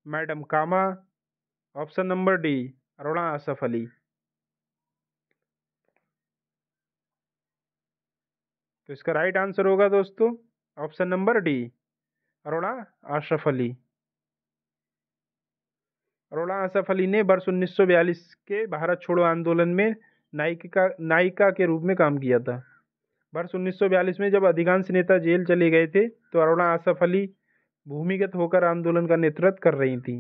Speaker 1: madam Cama, option number D Aruna Asaf Ali. तो इसका राइट आंसर होगा दोस्तों option number D Aruna Asaf Ali. Aruna Asaf Ali ने वर्ष 1942 के भारत छोड़ो आंदोलन में नायिका के रूप में काम किया था। वर्ष 1942 में जब अधिकांश नेता जेल चले गए थे तो अरुणा असफ अली भूमिगत होकर आंदोलन का नेतृत्व कर रही थी।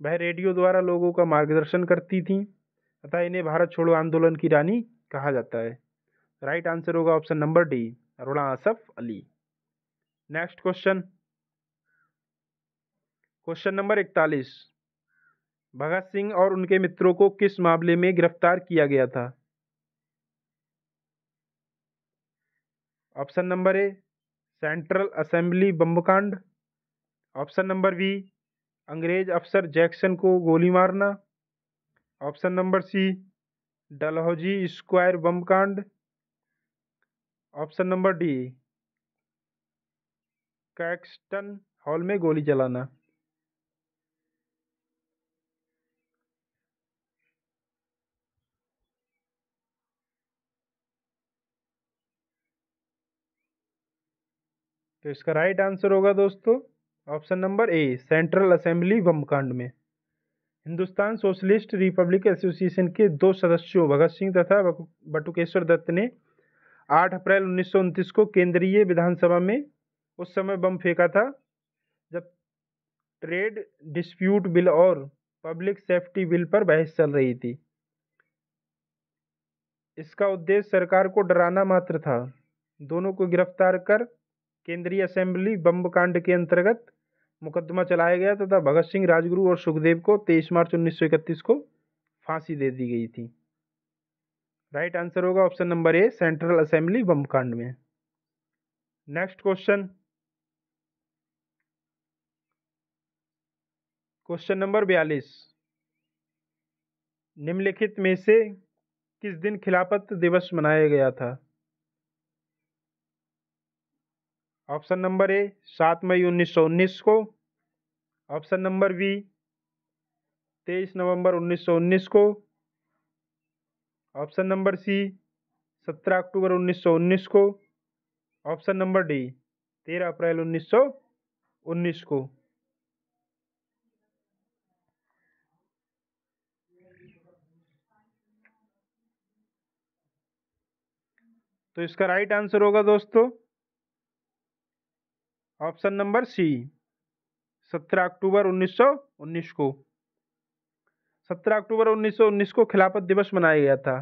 Speaker 1: वह रेडियो द्वारा लोगों का मार्गदर्शन करती थीं, अतः इन्हें भारत छोड़ो आंदोलन की रानी कहा जाता है। राइट आंसर होगा option number D Aruna Asaf Ali. Next question, question number 41, Bhagat Singh और उनके मित्रों को किस मामले में गिरफ्तार किया गया था? Option number A central assembly bomb कांड, ऑप्शन नंबर बी अंग्रेज अफसर जैक्सन को गोली मारना, option number C Dalhousie square bomb कांड, option number D Caxton hall में गोली चलाना। तो इसका राइट आंसर होगा दोस्तों option number A central assembly bomb कांड में। हिंदुस्तान सोशलिस्ट रिपब्लिक एसोसिएशन के दो सदस्यों भगत सिंह तथा बटुकेश्वर दत्त ने 8 अप्रैल 1929 को केंद्रीय विधानसभा में उस समय बम फेंका था जब ट्रेड डिस्प्यूट बिल और पब्लिक सेफ्टी बिल पर बहस चल रही थी। इसका उद्देश्य सरकार को डराना मात्र था। दोनों को गिरफ्तार कर केंद्रीय असेंबली बम कांड के अंतर्गत मुकदमा चलाया गया तथा भगत सिंह, राजगुरु और सुखदेव को 23 मार्च 1931 को फांसी दे दी गई थी। राइट आंसर होगा option number A central assembly bomb कांड में। नेक्स्ट क्वेश्चन, क्वेश्चन नंबर 42, निम्नलिखित में से किस दिन खिलाफत दिवस मनाया गया था? ऑप्शन नंबर ए 7 मई 1919 को, ऑप्शन नंबर बी 23 नवंबर 1919 को, ऑप्शन नंबर सी 17 अक्टूबर 1919 को, ऑप्शन नंबर डी 13 अप्रैल 1919 को। तो इसका राइट आंसर होगा दोस्तों ऑप्शन नंबर सी 17 अक्टूबर 1919 को। 17 अक्टूबर 1919 को खिलाफत दिवस मनाया गया था।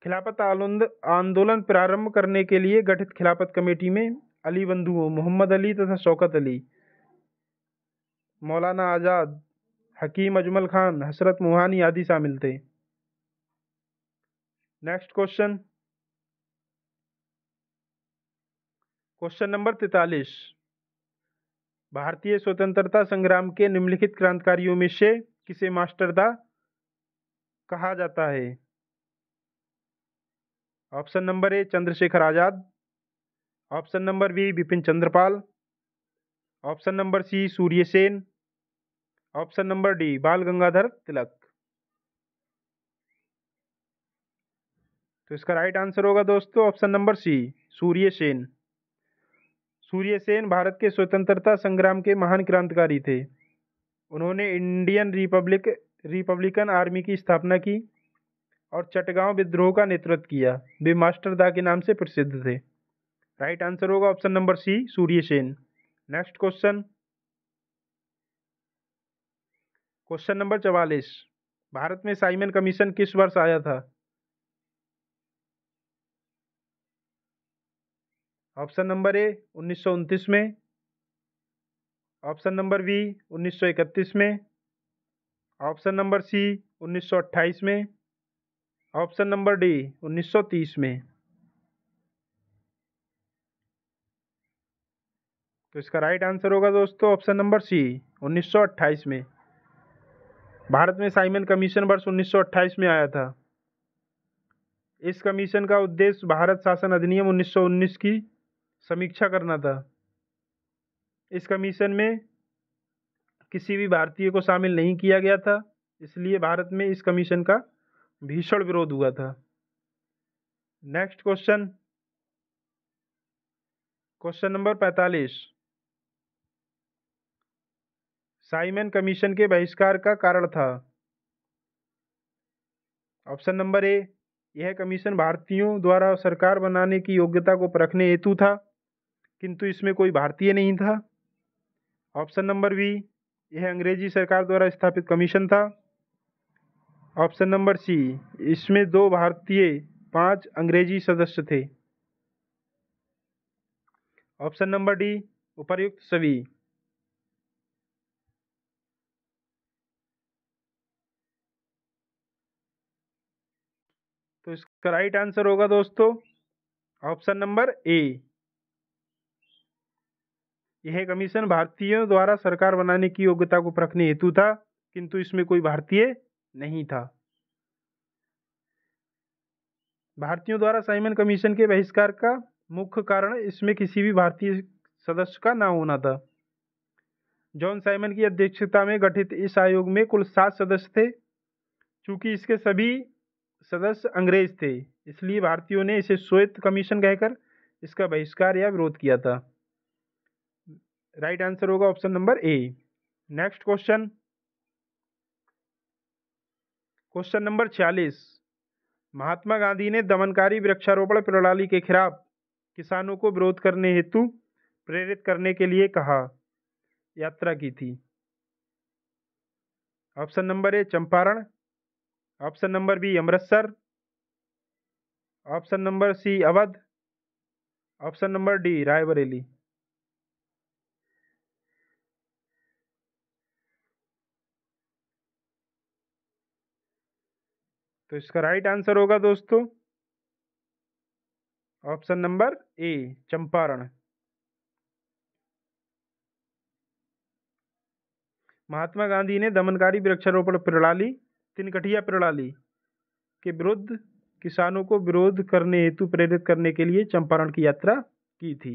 Speaker 1: खिलाफत आंदोलन प्रारंभ करने के लिए गठित खिलाफत कमेटी में अली बंधुओं मोहम्मद अली तथा शौकत अली, मौलाना आजाद, हकीम अजमल खान, हसरत मोहानी आदि शामिल थे। नेक्स्ट क्वेश्चन, क्वेश्चन नंबर 43, भारतीय स्वतंत्रता संग्राम के निम्नलिखित क्रांतिकारियों में से किसे मास्टरदा कहा जाता है? Option number A Chandrashekhar Azad, option number B Bipin Chandrapal, option number C Surya Sen, option number D Bal Gangadhar Tilak. तो इसका राइट आंसर होगा दोस्तों option number C Surya Sen. Surya Sen Bharat के स्वतंत्रता संग्राम के महान क्रांतिकारी थे। उन्होंने इंडियन रिपब्लिकन आर्मी की स्थापना की और चटगांव विद्रोह का नेतृत्व किया। वे मास्टर दा के नाम से प्रसिद्ध थे। राइट आंसर होगा option number C Surya Sen. Next question, question number 44। Bharat में साइमन कमीशन किस वर्ष आया था? ऑप्शन नंबर ए 1929 में, ऑप्शन नंबर बी 1931 में, ऑप्शन नंबर सी 1928 में, ऑप्शन नंबर डी 1930 में। तो इसका राइट आंसर होगा दोस्तों ऑप्शन नंबर सी 1928 में। भारत में साइमन कमीशन वर्ष 1928 में आया था। इस कमीशन का उद्देश्य भारत शासन अधिनियम 1919 की समीक्षा करना था। इस कमीशन में किसी भी भारतीय को शामिल नहीं किया गया था, इसलिए भारत में इस कमीशन का भीषण विरोध हुआ था। Next question, question number 45। Simon commission के बहिष्कार का कारण था? ऑप्शन नंबर ए यह कमीशन भारतीयों द्वारा सरकार बनाने की योग्यता को परखने हेतु था, किंतु इसमें कोई भारतीय नहीं था। ऑप्शन नंबर बी यह अंग्रेजी सरकार द्वारा स्थापित कमीशन था। ऑप्शन नंबर सी इसमें 2 भारतीय 5 अंग्रेजी सदस्य थे। ऑप्शन नंबर डी उपर्युक्त सभी। तो इसका राइट आंसर होगा दोस्तों ऑप्शन नंबर ए। यह कमीशन भारतीयों द्वारा सरकार बनाने की योग्यता को परखने हेतु था, किंतु इसमें कोई भारतीय नहीं था। भारतीयों द्वारा साइमन कमीशन के बहिष्कार का मुख्य कारण इसमें किसी भी भारतीय सदस्य का ना होना था। जॉन साइमन की अध्यक्षता में गठित इस आयोग में कुल 7 सदस्य थे। चूंकि इसके सभी सदस्य अंग्रेज थे, इसलिए भारतीयों ने इसे श्वेत कमीशन कहकर इसका बहिष्कार या विरोध किया था। राइट आंसर होगा ऑप्शन नंबर ए। Next question, question number 46। महात्मा गांधी ने दमनकारी वृक्षारोपण प्रणाली के खिलाफ किसानों को विरोध करने हेतु प्रेरित करने के लिए कहा यात्रा की थी? Option number A Champaran, option number B Amritsar, option number C Awadh, option number D Raebareli. तो इसका राइट आंसर होगा दोस्तों option number A Champaran. Mahatma Gandhi ने दमनकारी वृक्षारोपण प्रणाली तिनकठिया प्रणाली के विरुद्ध किसानों को विरोध करने हेतु प्रेरित करने के लिए चंपारण की यात्रा की थी।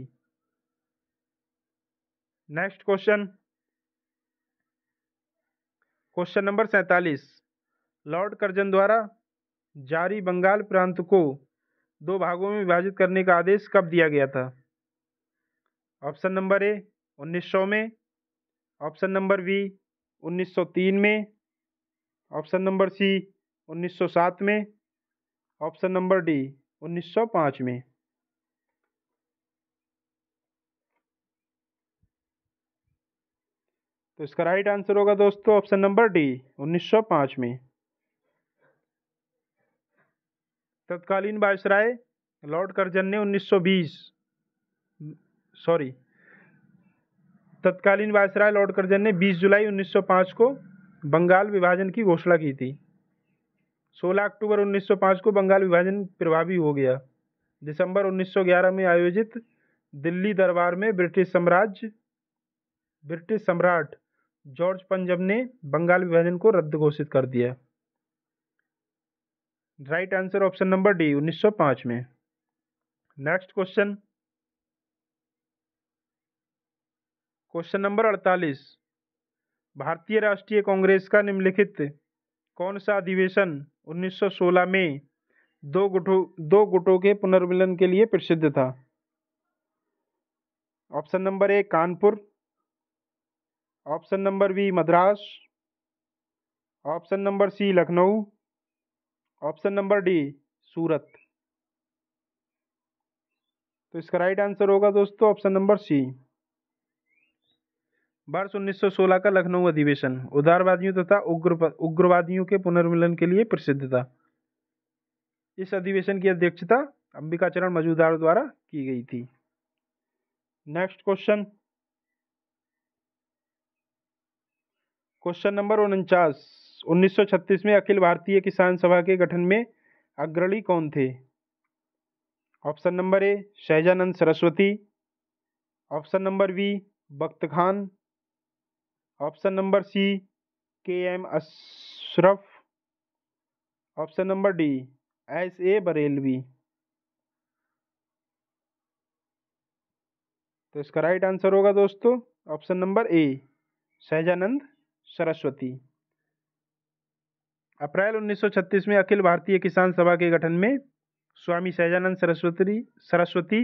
Speaker 1: Next question, question number 47। Lord Curzon द्वारा जारी बंगाल प्रांत को 2 भागों में विभाजित करने का आदेश कब दिया गया था? ऑप्शन नंबर ए 1900 में, ऑप्शन नंबर बी 1903 में, ऑप्शन नंबर सी 1907 में, ऑप्शन नंबर डी 1905 में। तो इसका राइट आंसर होगा दोस्तों ऑप्शन नंबर डी 1905 में। तत्कालीन वायसराय लॉर्ड कर्जन ने 1920 सॉरी तत्कालीन वायसराय लॉर्ड कर्जन ने 20 जुलाई 1905 को बंगाल विभाजन की घोषणा की थी। 16 अक्टूबर 1905 को बंगाल विभाजन प्रभावी हो गया। दिसंबर 1911 में आयोजित दिल्ली दरबार में ब्रिटिश सम्राट जॉर्ज पंजब ने बंगाल विभाजन को रद्द घोषित कर दिया। Right answer option number D 1905 में। Next question, question number 48। भारतीय राष्ट्रीय कांग्रेस का निम्नलिखित कौन सा अधिवेशन 1916 में दो गुटों के पुनर्मिलन के लिए प्रसिद्ध था? Option number A Kanpur, option number B Madras, option number C Lucknow, option number D Surat. तो इसका राइट आंसर होगा दोस्तों ऑप्शन नंबर सी। वर्ष 1916 का लखनऊ अधिवेशन उदारवादियों तथा उग्रवादियों के पुनर्मिलन के लिए प्रसिद्ध था। इस अधिवेशन की अध्यक्षता अंबिकाचरण मजूमदार द्वारा की गई थी। Next question, question number 49। 1936 में अखिल भारतीय किसान सभा के गठन में अग्रणी कौन थे? Option number A Sahajanand Saraswati, option number B Bakht Khan, option number C K M. Ashraf, option number D S A. Barelvi. तो इसका राइट आंसर होगा दोस्तों option number A Sahajanand Saraswati. April 1936 में अखिल भारतीय किसान सभा के गठन में स्वामी सहजानंद सरस्वती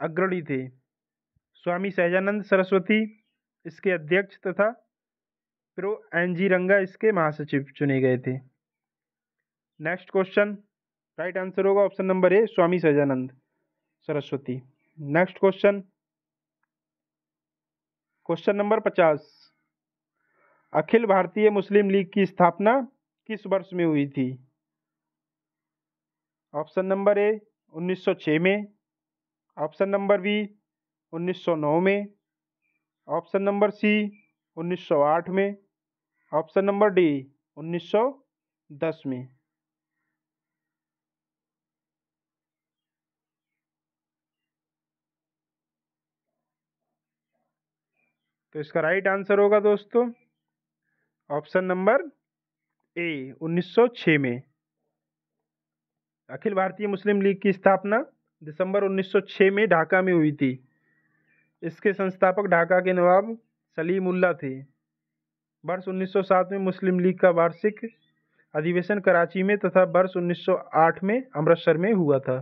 Speaker 1: अग्रणी थे। स्वामी सहजानंद सरस्वती इसके अध्यक्ष तथा प्रो एनजी रंगा इसके महासचिव चुने गए थे। नेक्स्ट क्वेश्चन, राइट आंसर होगा option number A Swami Sahajanand Saraswati. Next question, question number 50। Akhil Bharatiya Muslim league की स्थापना किस वर्ष में हुई थी? ऑप्शन नंबर ए 1906 में, ऑप्शन नंबर बी 1909 में, ऑप्शन नंबर सी 1908 में, ऑप्शन नंबर डी 1910 में। तो इसका राइट आंसर होगा दोस्तों ऑप्शन नंबर ए 1906 में। अखिल भारतीय मुस्लिम लीग की स्थापना दिसंबर 1906 में ढाका में हुई थी। इसके संस्थापक ढाका के नवाब सलीमुल्लाह थे। वर्ष 1907 में मुस्लिम लीग का वार्षिक अधिवेशन कराची में तथा वर्ष 1908 में अमृतसर में हुआ था।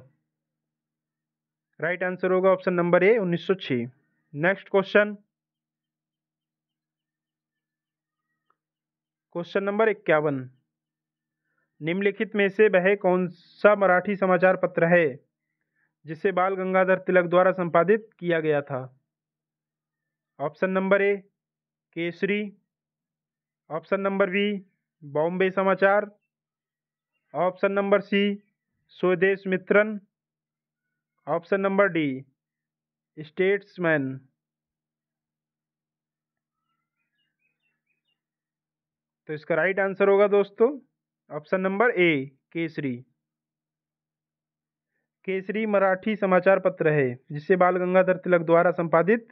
Speaker 1: राइट आंसर होगा ऑप्शन नंबर ए 1906। Next question, question number 51। निम्नलिखित में से वह कौन सा मराठी समाचार पत्र है जिसे बाल गंगाधर तिलक द्वारा संपादित किया गया था? Option number A Kesari, option number B Bombay Samachar, option number C Swadesh Mitran, option number D Statesman. तो इसका राइट आंसर होगा दोस्तों option number A Kesari. Kesari Marathi समाचार पत्र है जिसे बाल गंगाधर तिलक द्वारा संपादित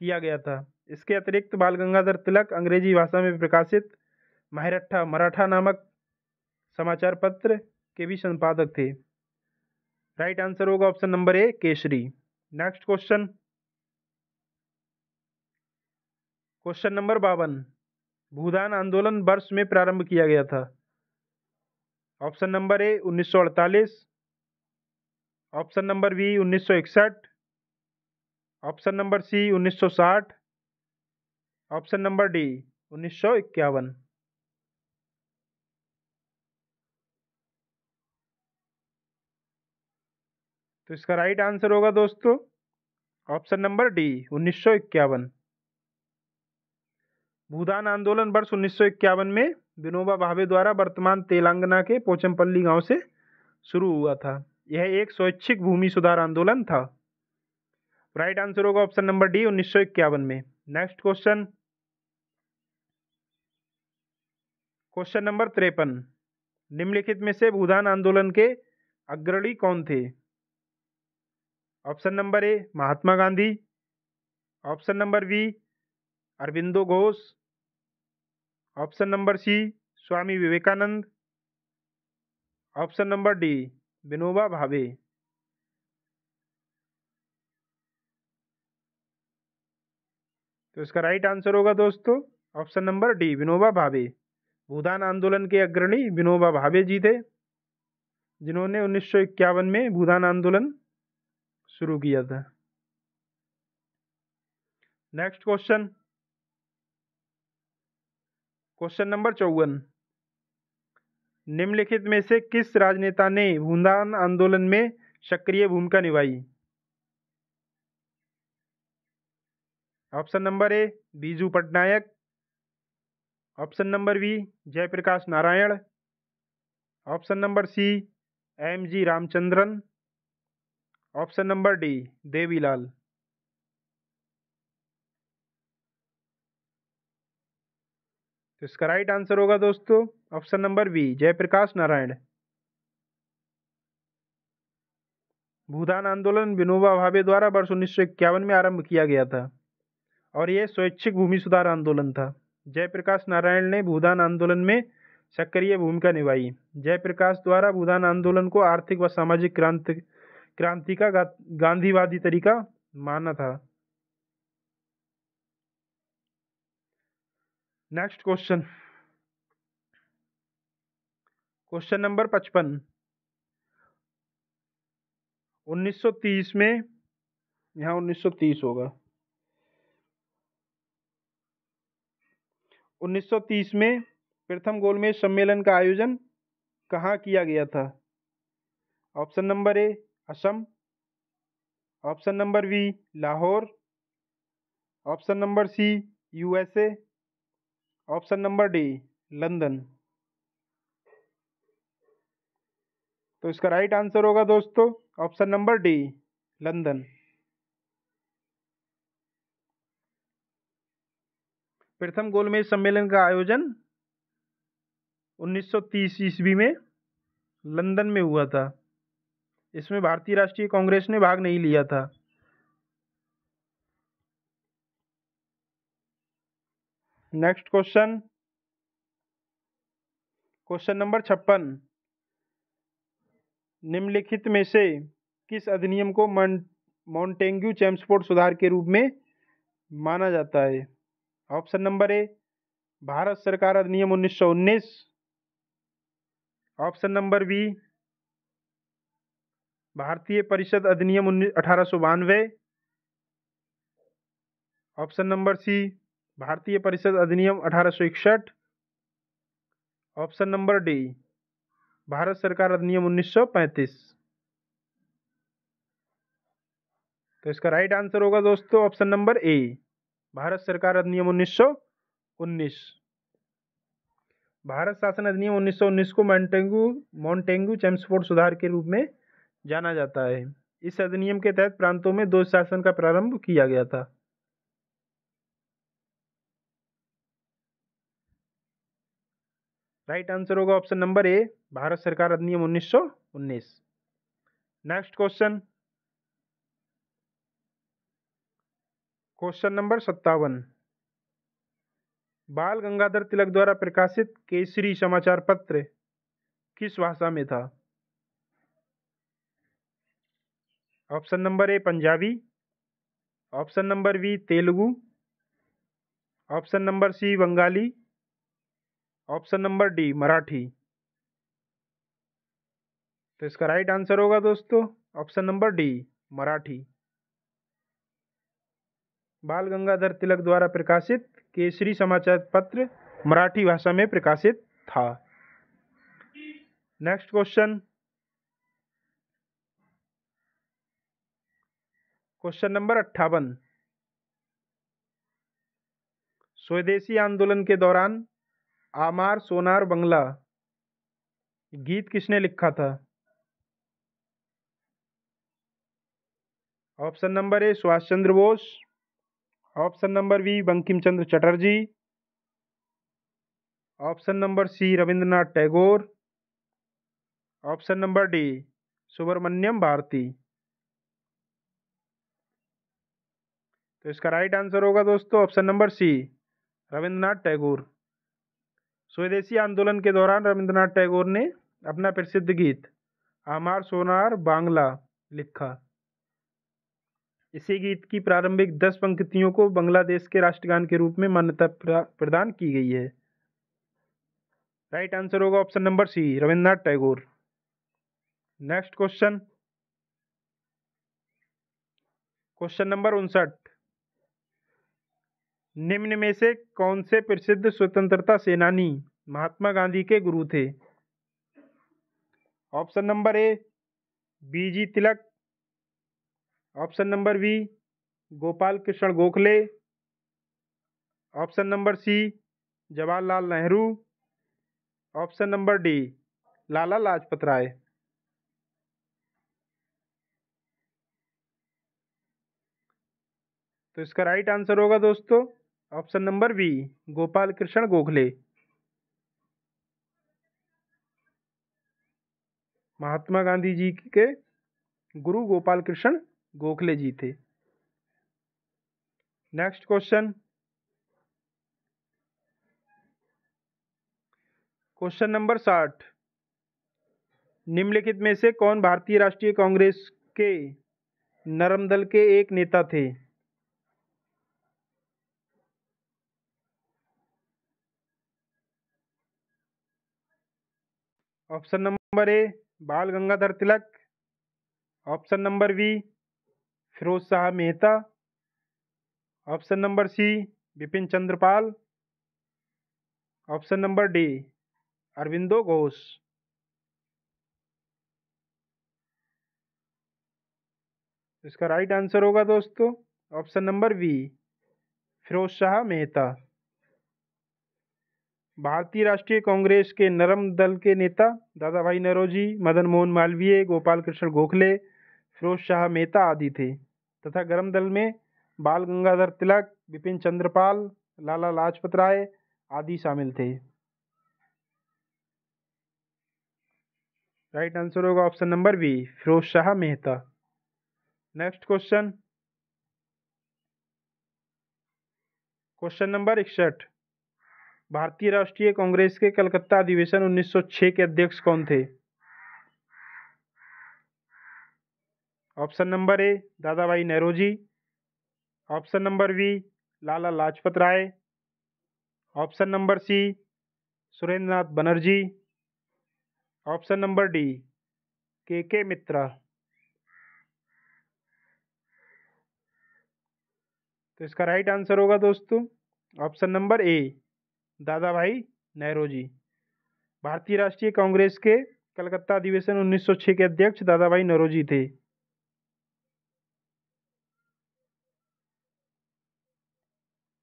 Speaker 1: किया गया था। इसके अतिरिक्त बाल गंगाधर तिलक अंग्रेजी भाषा में प्रकाशित महरट्ठा मराठा नामक समाचार पत्र के भी संपादक थे। राइट आंसर होगा option number A Kesari. Next question, question number 52। Bhoodan आंदोलन वर्ष में प्रारंभ किया गया था? Option number A 1948, option number B 1961, option number C 1960, option number D 1951। तो इसका राइट आंसर होगा दोस्तों ऑप्शन नंबर डी 1951। भूदान आंदोलन वर्ष 1951 में विनोबा भावे द्वारा वर्तमान तेलंगाना के पोचमपल्ली गांव से शुरू हुआ था। यह एक स्वैच्छिक भूमि सुधार आंदोलन था। राइट आंसर होगा ऑप्शन नंबर डी 1951 में। Next question, question number 53। निम्नलिखित में से भूदान आंदोलन के अग्रणी कौन थे? Option number A Mahatma Gandhi, option number B Aurobindo Ghosh, option number C Swami Vivekananda, option number D Vinoba Bhave. तो इसका राइट आंसर होगा दोस्तों ऑप्शन नंबर डी विनोबा भावे। भूदान आंदोलन के अग्रणी विनोबा भावे जी थे, जिन्होंने 1951 में भूदान आंदोलन शुरू किया था। Next question, question number 54। निम्नलिखित में से किस राजनेता ने भूदान आंदोलन में सक्रिय भूमिका निभाई? Option number A Biju Patnaik, option number B Jayaprakash Narayan, option number C M G. Ramachandran, option number D Devi Lal. तो इसका राइट आंसर होगा दोस्तों option number B Jayaprakash Narayan. Bhoodan आंदोलन विनोबा भावे द्वारा वर्ष 1951 में आरंभ किया गया था और यह स्वैच्छिक भूमि सुधार आंदोलन था। जयप्रकाश नारायण ने भूदान आंदोलन में सक्रिय भूमिका निभाई। जयप्रकाश द्वारा भूदान आंदोलन को आर्थिक व सामाजिक क्रांति का गांधीवादी तरीका माना था। Next question, question number 55। 1930 में, यहाँ 1930 होगा, 1930 में प्रथम गोलमेज सम्मेलन का आयोजन कहाँ किया गया था? Option number A Assam, option number B Lahore, option number C USA, option number D London. तो इसका राइट आंसर होगा दोस्तों ऑप्शन नंबर डी लंदन। प्रथम गोलमेज सम्मेलन का आयोजन 1930 ईस्वी में लंदन में हुआ था। इसमें भारतीय राष्ट्रीय कांग्रेस ने भाग नहीं लिया था। Next question, question number 56। निम्नलिखित में से किस अधिनियम को मॉन्टेग्यू चेम्सफोर्ड सुधार के रूप में माना जाता है? ऑप्शन नंबर ए भारत सरकार अधिनियम 1919, ऑप्शन नंबर बी भारतीय परिषद अधिनियम 1892, ऑप्शन नंबर सी भारतीय परिषद अधिनियम 1861, ऑप्शन नंबर डी भारत सरकार अधिनियम 1935। तो इसका राइट आंसर होगा दोस्तों ऑप्शन नंबर ए भारत सरकार अधिनियम 1919। भारत शासन अधिनियम 1919 को मॉन्टेग्यू चेम्सफोर्ड सुधार के रूप में जाना जाता है। इस अधिनियम के तहत प्रांतों में द्वैध शासन का प्रारंभ किया गया था। राइट आंसर होगा ऑप्शन नंबर ए भारत सरकार अधिनियम 1919। Next question, question number 57। बाल गंगाधर तिलक द्वारा प्रकाशित केसरी समाचार पत्र किस भाषा में था? Option number A Punjabi, option number B Telugu, option number C Bengali, option number D Marathi. तो इसका राइट आंसर होगा दोस्तों ऑप्शन नंबर डी मराठी। बाल गंगाधर तिलक द्वारा प्रकाशित केसरी समाचार पत्र मराठी भाषा में प्रकाशित था। Next question, question number 58। स्वदेशी आंदोलन के दौरान आमार सोनार बंगला गीत किसने लिखा था? Option number A Subhash Chandra Bose, option number B Bankim Chandra Chatterjee, option number C Rabindranath Tagore, option number D Subramanya Bharati. तो इसका राइट आंसर होगा दोस्तों option number C Rabindranath Tagore. Swadeshi आंदोलन के दौरान रविंद्रनाथ टैगोर ने अपना प्रसिद्ध गीत आमार सोनार बांग्ला लिखा। इसी गीत की प्रारंभिक 10 पंक्तियों को बांग्लादेश के राष्ट्रगान के रूप में मान्यता प्रदान की गई है। राइट आंसर होगा option number C, Rabindranath Tagore. Next question, question number 59, निम्न में से कौन से प्रसिद्ध स्वतंत्रता सेनानी महात्मा गांधी के गुरु थे? Option number A, B G Tilak. Option number B, Gopal Krishna Gokhale. Option number C, Jawaharlal Nehru. Option number D, Lala Lajpat Rai. तो इसका राइट आंसर होगा दोस्तों option number B, Gopal Krishna Gokhale. Mahatma Gandhi ji के गुरु गोपाल कृष्ण गोखले जी थे। नेक्स्ट क्वेश्चन, क्वेश्चन नंबर 60, निम्नलिखित में से कौन भारतीय राष्ट्रीय कांग्रेस के नरम दल के एक नेता थे? Option number A, Bal Gangadhar Tilak. Option number B, Firoz Shah Mehta. Option number C, Bipin Chandra Pal. Option number D, Aurobindo Ghosh. इसका राइट आंसर होगा दोस्तों option number B, Firoz Shah Mehta. भारतीय राष्ट्रीय कांग्रेस के नरम दल के नेता दादा भाई नौरोजी, मदन मोहन मालवीय, गोपाल कृष्ण गोखले, फिरोज शाह मेहता आदि थे तथा गरम दल में बाल गंगाधर तिलक, बिपिन चंद्र पाल, लाला लाजपत राय आदि शामिल थे। राइट आंसर होगा option number B, Firoz Shah Mehta. Next question, question number 61, भारतीय राष्ट्रीय कांग्रेस के कलकत्ता अधिवेशन 1906 के अध्यक्ष कौन थे? Option number A, Dadabhai Naoroji. Option number B, Lala Lajpat Rai. Option number C, Surendra Nath Banerjee. Option number D, के मित्रा। तो इसका राइट आंसर होगा दोस्तों option number A, Dadabhai Naoroji. भारतीय राष्ट्रीय कांग्रेस के कलकत्ता अधिवेशन 1906 के अध्यक्ष दादा भाई नौरोजी थे।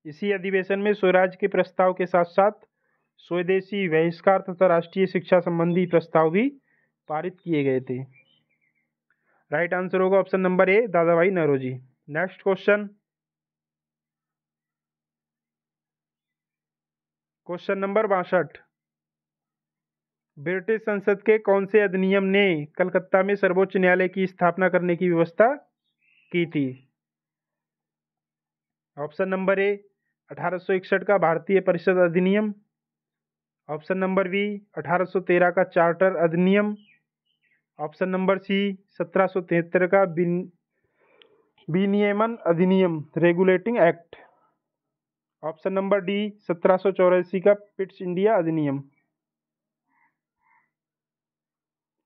Speaker 1: इसी अधिवेशन में स्वराज के प्रस्ताव के साथ साथ स्वदेशी बहिष्कार तथा राष्ट्रीय शिक्षा संबंधी प्रस्ताव भी पारित किए गए थे। राइट आंसर होगा option number A, Dadabhai Naoroji. Next question, question number 62, British संसद के कौन से अधिनियम ने कलकत्ता में सर्वोच्च न्यायालय की स्थापना करने की व्यवस्था की थी? ऑप्शन नंबर ए, 1861 का भारतीय परिषद अधिनियम। ऑप्शन नंबर बी, 1813 का चार्टर अधिनियम। ऑप्शन नंबर सी, 1773 का विनियमन अधिनियम regulating act. Option number D, 1784 का पिट्स इंडिया अधिनियम।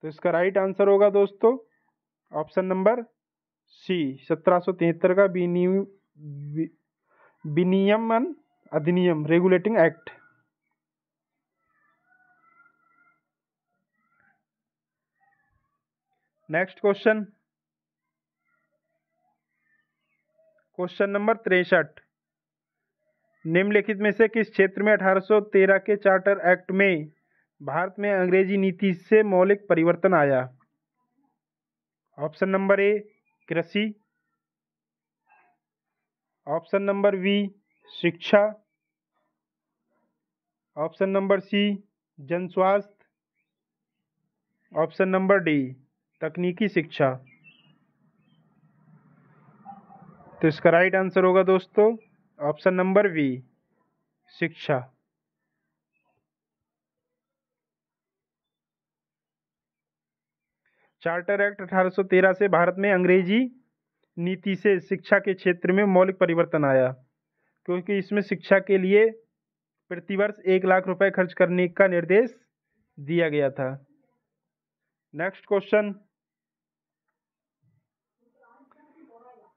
Speaker 1: तो इसका राइट आंसर होगा दोस्तों ऑप्शन नंबर सी, 1773 का विनियमन अधिनियम regulating act. Next question, question number 63, निम्नलिखित में से किस क्षेत्र में 1813 के चार्टर एक्ट में भारत में अंग्रेजी नीति से मौलिक परिवर्तन आया? ऑप्शन नंबर ए, कृषि। ऑप्शन नंबर बी, शिक्षा। ऑप्शन नंबर सी, जन स्वास्थ्य। ऑप्शन नंबर डी, तकनीकी शिक्षा। तो इसका राइट आंसर होगा दोस्तों ऑप्शन नंबर बी, शिक्षा। चार्टर एक्ट 1813 से भारत में अंग्रेजी नीति से शिक्षा के क्षेत्र में मौलिक परिवर्तन आया, क्योंकि इसमें शिक्षा के लिए प्रतिवर्ष 1 लाख रुपए खर्च करने का निर्देश दिया गया था। Next question,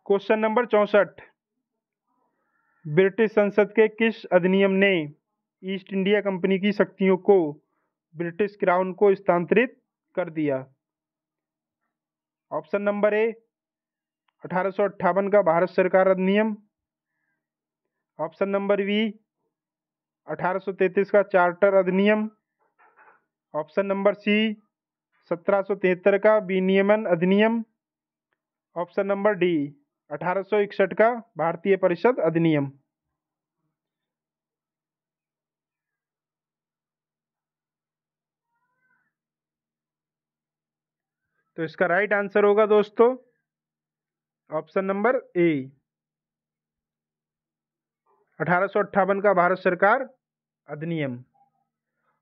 Speaker 1: question number 64। British संसद के किस अधिनियम ने ईस्ट इंडिया कंपनी की शक्तियों को ब्रिटिश क्राउन को स्थानांतरित कर दिया? ऑप्शन नंबर ए 1858 का भारत सरकार अधिनियम, ऑप्शन नंबर बी 1833 का चार्टर अधिनियम, ऑप्शन नंबर सी 1773 का विनियमन अधिनियम, ऑप्शन नंबर डी 1861 का भारतीय परिषद अधिनियम। तो इसका राइट आंसर होगा दोस्तों ऑप्शन नंबर ए 1858 का भारत सरकार अधिनियम।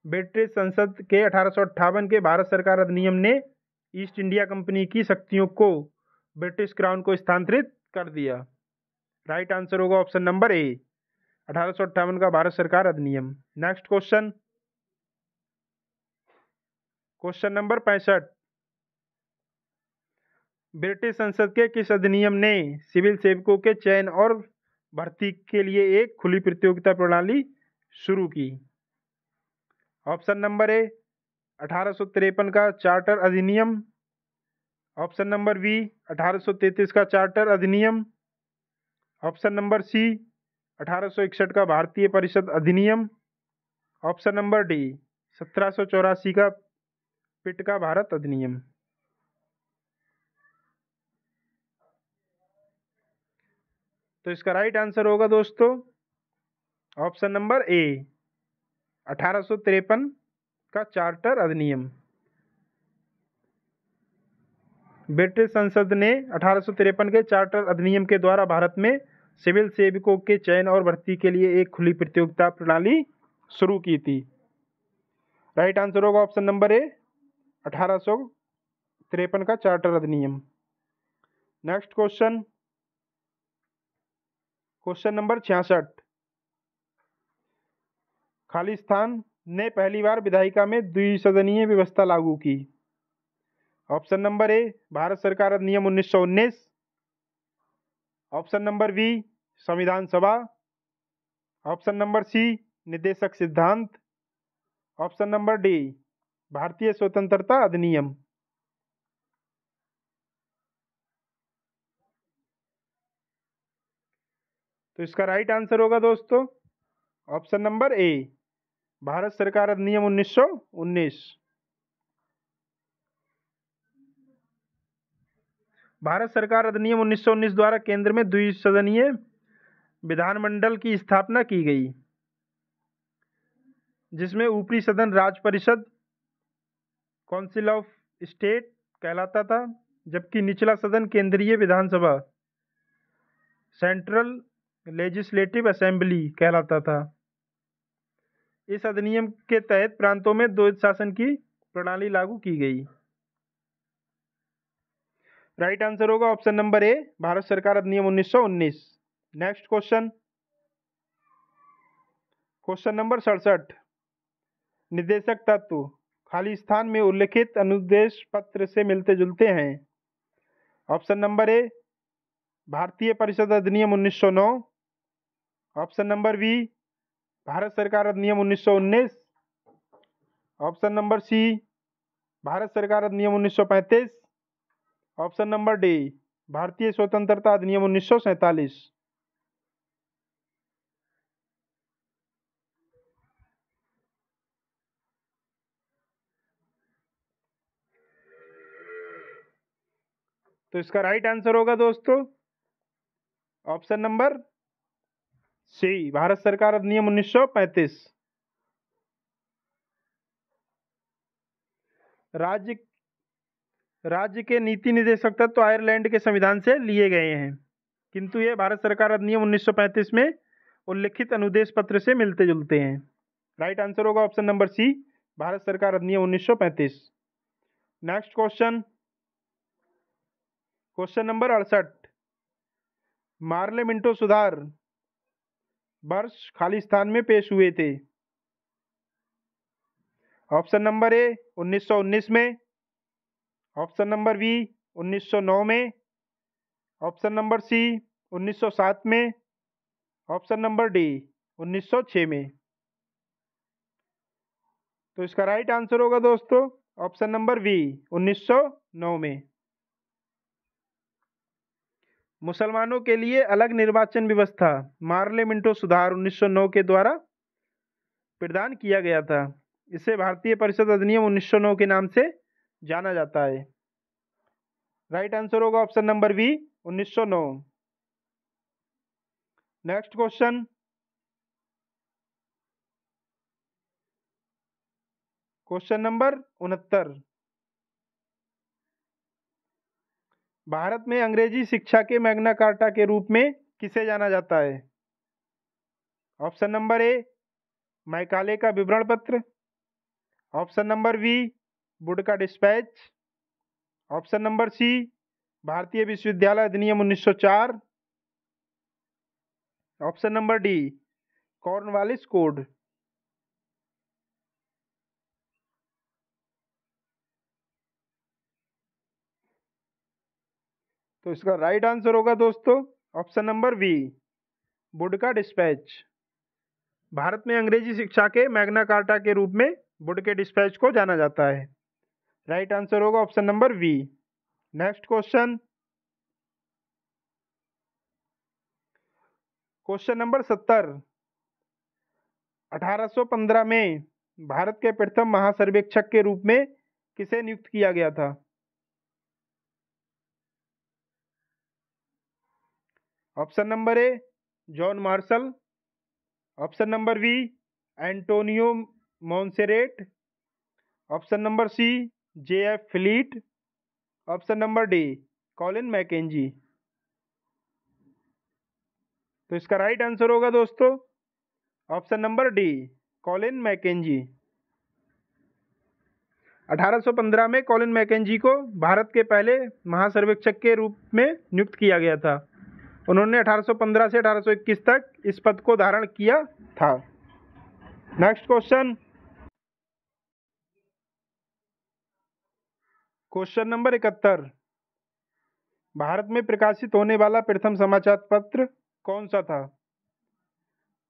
Speaker 1: ब्रिटिश संसद के 1858 के भारत सरकार अधिनियम ने ईस्ट इंडिया कंपनी की शक्तियों को ब्रिटिश क्राउन को स्थानांतरित कर दिया। राइट आंसर होगा ऑप्शन नंबर ए 1858 का भारत सरकार अधिनियम। Next question, question number 65। British संसद के किस अधिनियम ने सिविल सेवकों के चयन और भर्ती के लिए एक खुली प्रतियोगिता प्रणाली शुरू की? ऑप्शन नंबर ए 1853 का चार्टर अधिनियम, ऑप्शन नंबर बी 1833 का चार्टर अधिनियम, ऑप्शन नंबर सी 1861 का भारतीय परिषद अधिनियम, ऑप्शन नंबर डी 1784 का पिट का भारत अधिनियम। तो इसका राइट आंसर होगा दोस्तों ऑप्शन नंबर ए 1853 का चार्टर अधिनियम। ब्रिटिश संसद ने 1853 के चार्टर अधिनियम के द्वारा भारत में सिविल सेवकों के चयन और भर्ती के लिए एक खुली प्रतियोगिता प्रणाली शुरू की थी। राइट आंसर होगा ऑप्शन नंबर ए 1853 का चार्टर अधिनियम। Next question, question number 66। Khalistan ने पहली बार विधायिका में द्विसदनीय व्यवस्था लागू की। ऑप्शन नंबर ए भारत सरकार अधिनियम 1919, ऑप्शन नंबर बी संविधान सभा, ऑप्शन नंबर सी निदेशक सिद्धांत, ऑप्शन नंबर डी भारतीय स्वतंत्रता अधिनियम। तो इसका राइट आंसर होगा दोस्तों ऑप्शन नंबर ए भारत सरकार अधिनियम 1919। भारत सरकार अधिनियम 1919 द्वारा केंद्र में द्विसदनीय विधानमंडल की स्थापना की गई, जिसमें ऊपरी सदन राज्य परिषद काउंसिल ऑफ स्टेट कहलाता था, जबकि निचला सदन केंद्रीय विधानसभा सेंट्रल लेजिस्लेटिव असेंबली कहलाता था। इस अधिनियम के तहत प्रांतों में द्वैध शासन की प्रणाली लागू की गई। राइट आंसर होगा ऑप्शन नंबर ए भारत सरकार अधिनियम 1919। Next question, question number 67। निर्देशक तत्व खालिस्तान में उल्लिखित अनुदेश पत्र से मिलते जुलते हैं। ऑप्शन नंबर ए भारतीय परिषद अधिनियम 1909, ऑप्शन नंबर बी भारत सरकार अधिनियम 1919, ऑप्शन नंबर सी भारत सरकार अधिनियम 1935, ऑप्शन नंबर डी भारतीय स्वतंत्रता अधिनियम 1947। तो इसका राइट आंसर होगा दोस्तों ऑप्शन नंबर सी भारत सरकार अधिनियम 1935। राज्य के नीति निदेशक तत्व तो आयरलैंड के संविधान से लिए गए हैं, किंतु ये भारत सरकार अधिनियम 1935 में उल्लिखित अनुदेश पत्र से मिलते जुलते हैं। राइट आंसर होगा ऑप्शन नंबर सी भारत सरकार अधिनियम 1935। Next question, question number 68। Morley Minto सुधार वर्ष खाली स्थान में पेश हुए थे? ऑप्शन नंबर ए 1919 में, ऑप्शन नंबर बी 1909 में, ऑप्शन नंबर सी 1907 में, ऑप्शन नंबर डी 1906 में। तो इसका राइट आंसर होगा दोस्तों ऑप्शन नंबर बी 1909 में। मुसलमानों के लिए अलग निर्वाचन व्यवस्था मार्ले मिंटो सुधार 1909 के द्वारा प्रदान किया गया था। इसे भारतीय परिषद अधिनियम 1909 के नाम से जाना जाता है। राइट आंसर होगा option number B 1909। Next question, question number 69। Bharat में अंग्रेजी शिक्षा के मैग्ना कार्टा के रूप में किसे जाना जाता है? ऑप्शन नंबर ए मैकाले का विवरण पत्र, ऑप्शन नंबर बी वुड का डिस्पैच, ऑप्शन नंबर सी भारतीय विश्वविद्यालय अधिनियम 1904, option number D Cornwallis code. तो इसका राइट आंसर होगा दोस्तों ऑप्शन नंबर बी वुड का डिस्पैच। भारत में अंग्रेजी शिक्षा के मैग्ना कार्टा के रूप में वुड के डिस्पैच को जाना जाता है। राइट आंसर होगा option number B. Next question, question number 70। 1815 में भारत के प्रथम महासर्वेक्षक के रूप में किसे नियुक्त किया गया था? Option number A John Marshall, option number B Antonio Monserrate, option number C J F. Fleet, option number D Colin Mackenzie. तो इसका राइट आंसर होगा दोस्तों option number D Colin Mackenzie. 1815 में कॉलिन मैकेंजी को भारत के पहले महासर्वेक्षक के रूप में नियुक्त किया गया था। उन्होंने 1815 से 1821 तक इस पद को धारण किया था। Next question, question number 71। Bharat में प्रकाशित होने वाला प्रथम समाचार पत्र कौन सा था?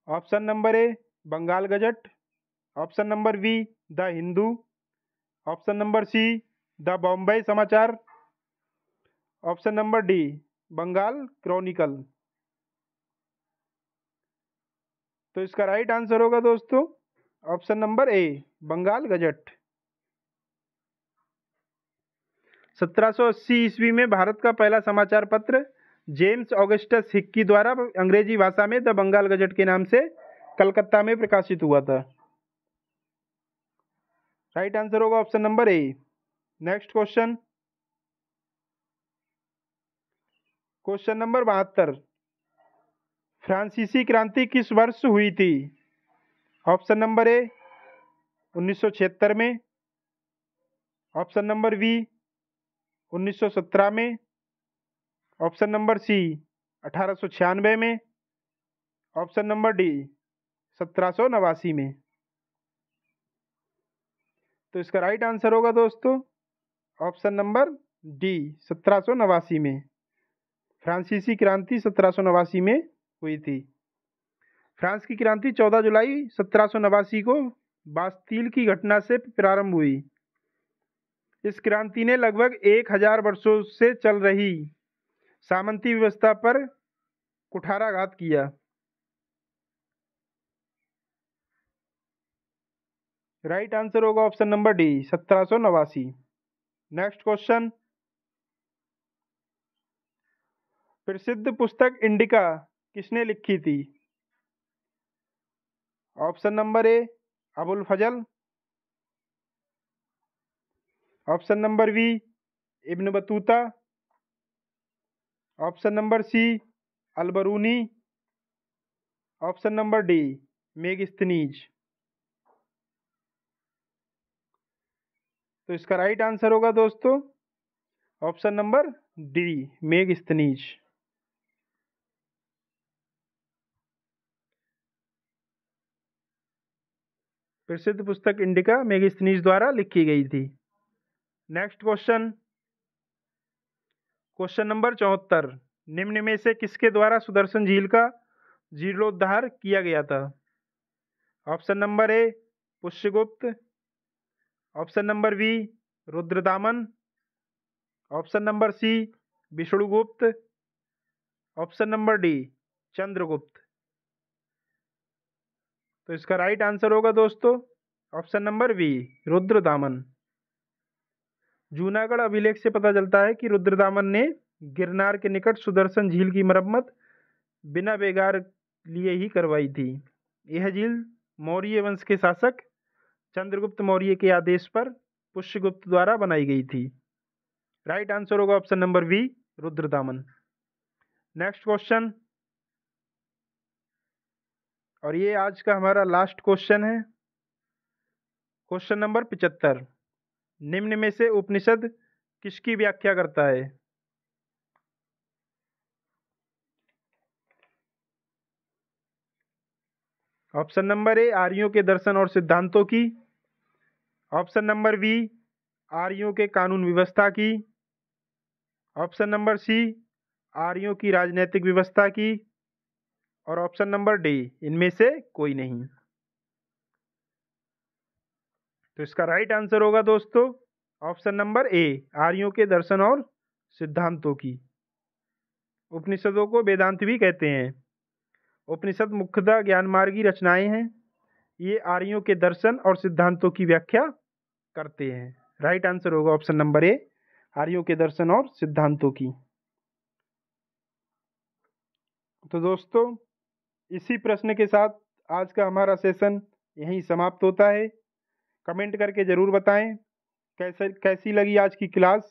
Speaker 1: Option number A Bengal gazette, option number B the Hindu, option number C the Bombay Samachar, option number D Bengal chronicle. तो इसका राइट आंसर होगा दोस्तों option number A Bengal gazette. 1780 ईस्वी में भारत का पहला समाचार पत्र जेम्स ऑगस्टस हिक्की द्वारा अंग्रेजी भाषा में द बंगाल गजट के नाम से कलकत्ता में प्रकाशित हुआ था। राइट आंसर होगा ऑप्शन नंबर ए। Next question, question number 72। फ्रांसीसी क्रांति किस वर्ष हुई थी? ऑप्शन नंबर ए 1976 में, ऑप्शन नंबर बी 1917 में, ऑप्शन नंबर सी 1896 में, ऑप्शन नंबर डी 1789 में। तो इसका राइट आंसर होगा दोस्तों ऑप्शन नंबर डी 1789 में। फ्रांसीसी क्रांति 1789 में हुई थी। फ्रांस की क्रांति 14 जुलाई 1789 को बास्तील की घटना से प्रारंभ हुई। इस क्रांति ने लगभग 1000 वर्षों से चल रही सामंती व्यवस्था पर कुठाराघात किया। राइट आंसर होगा option number D 1789। Next question, प्रसिद्ध पुस्तक इंडिका किसने लिखी थी? Option number A Abul Fazal, option number B Ibn Battuta, option number C Alberuni, option number D Megasthenes. तो इसका राइट आंसर होगा दोस्तों ऑप्शन नंबर डी मेगस्थनीज। प्रसिद्ध पुस्तक इंडिका मेगास्थनीज द्वारा लिखी गई थी। नेक्स्ट क्वेश्चन, क्वेश्चन नंबर 74, निम्न में से किसके द्वारा सुदर्शन झील का जीर्णोद्धार किया गया था? Option number A Pushyagupta, option number B Rudradaman, option number C Vishnugupta, option number D Chandragupta. तो इसका राइट आंसर होगा दोस्तों option number B Rudradaman. Junagadh अभिलेख से पता चलता है कि रुद्रदामन ने गिरनार के निकट सुदर्शन झील की मरम्मत बिना बेगार लिए ही करवाई थी। यह झील मौर्य वंश के शासक चंद्रगुप्त मौर्य के आदेश पर पुष्यगुप्त द्वारा बनाई गई थी। राइट आंसर होगा option number B Rudradaman. Next question, और ये आज का हमारा लास्ट क्वेश्चन है, क्वेश्चन नंबर 75, निम्न में से उपनिषद किसकी व्याख्या करता है? ऑप्शन नंबर ए आर्यों के दर्शन और सिद्धांतों की, ऑप्शन नंबर बी आर्यों के कानून व्यवस्था की, ऑप्शन नंबर सी आर्यों की राजनीतिक व्यवस्था की, और ऑप्शन नंबर डी इनमें से कोई नहीं। तो इसका राइट आंसर होगा दोस्तों ऑप्शन नंबर ए आर्यों के दर्शन और सिद्धांतों की। उपनिषदों को वेदांत भी कहते हैं। उपनिषद मुख्यतः ज्ञानमार्गी रचनाएं हैं। ये आर्यों के दर्शन और सिद्धांतों की व्याख्या करते हैं। राइट आंसर होगा ऑप्शन नंबर ए आर्यों के दर्शन और सिद्धांतों की। तो दोस्तों इसी प्रश्न के साथ आज का हमारा सेशन यहीं समाप्त होता है। कमेंट करके ज़रूर बताएं कैसी लगी आज की क्लास।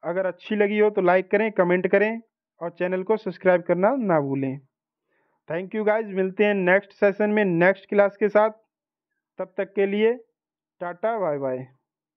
Speaker 1: अगर अच्छी लगी हो तो लाइक करें, कमेंट करें और चैनल को सब्सक्राइब करना ना भूलें। थैंक यू गाइज, मिलते हैं नेक्स्ट सेशन में नेक्स्ट क्लास के साथ। तब तक के लिए टाटा बाय बाय।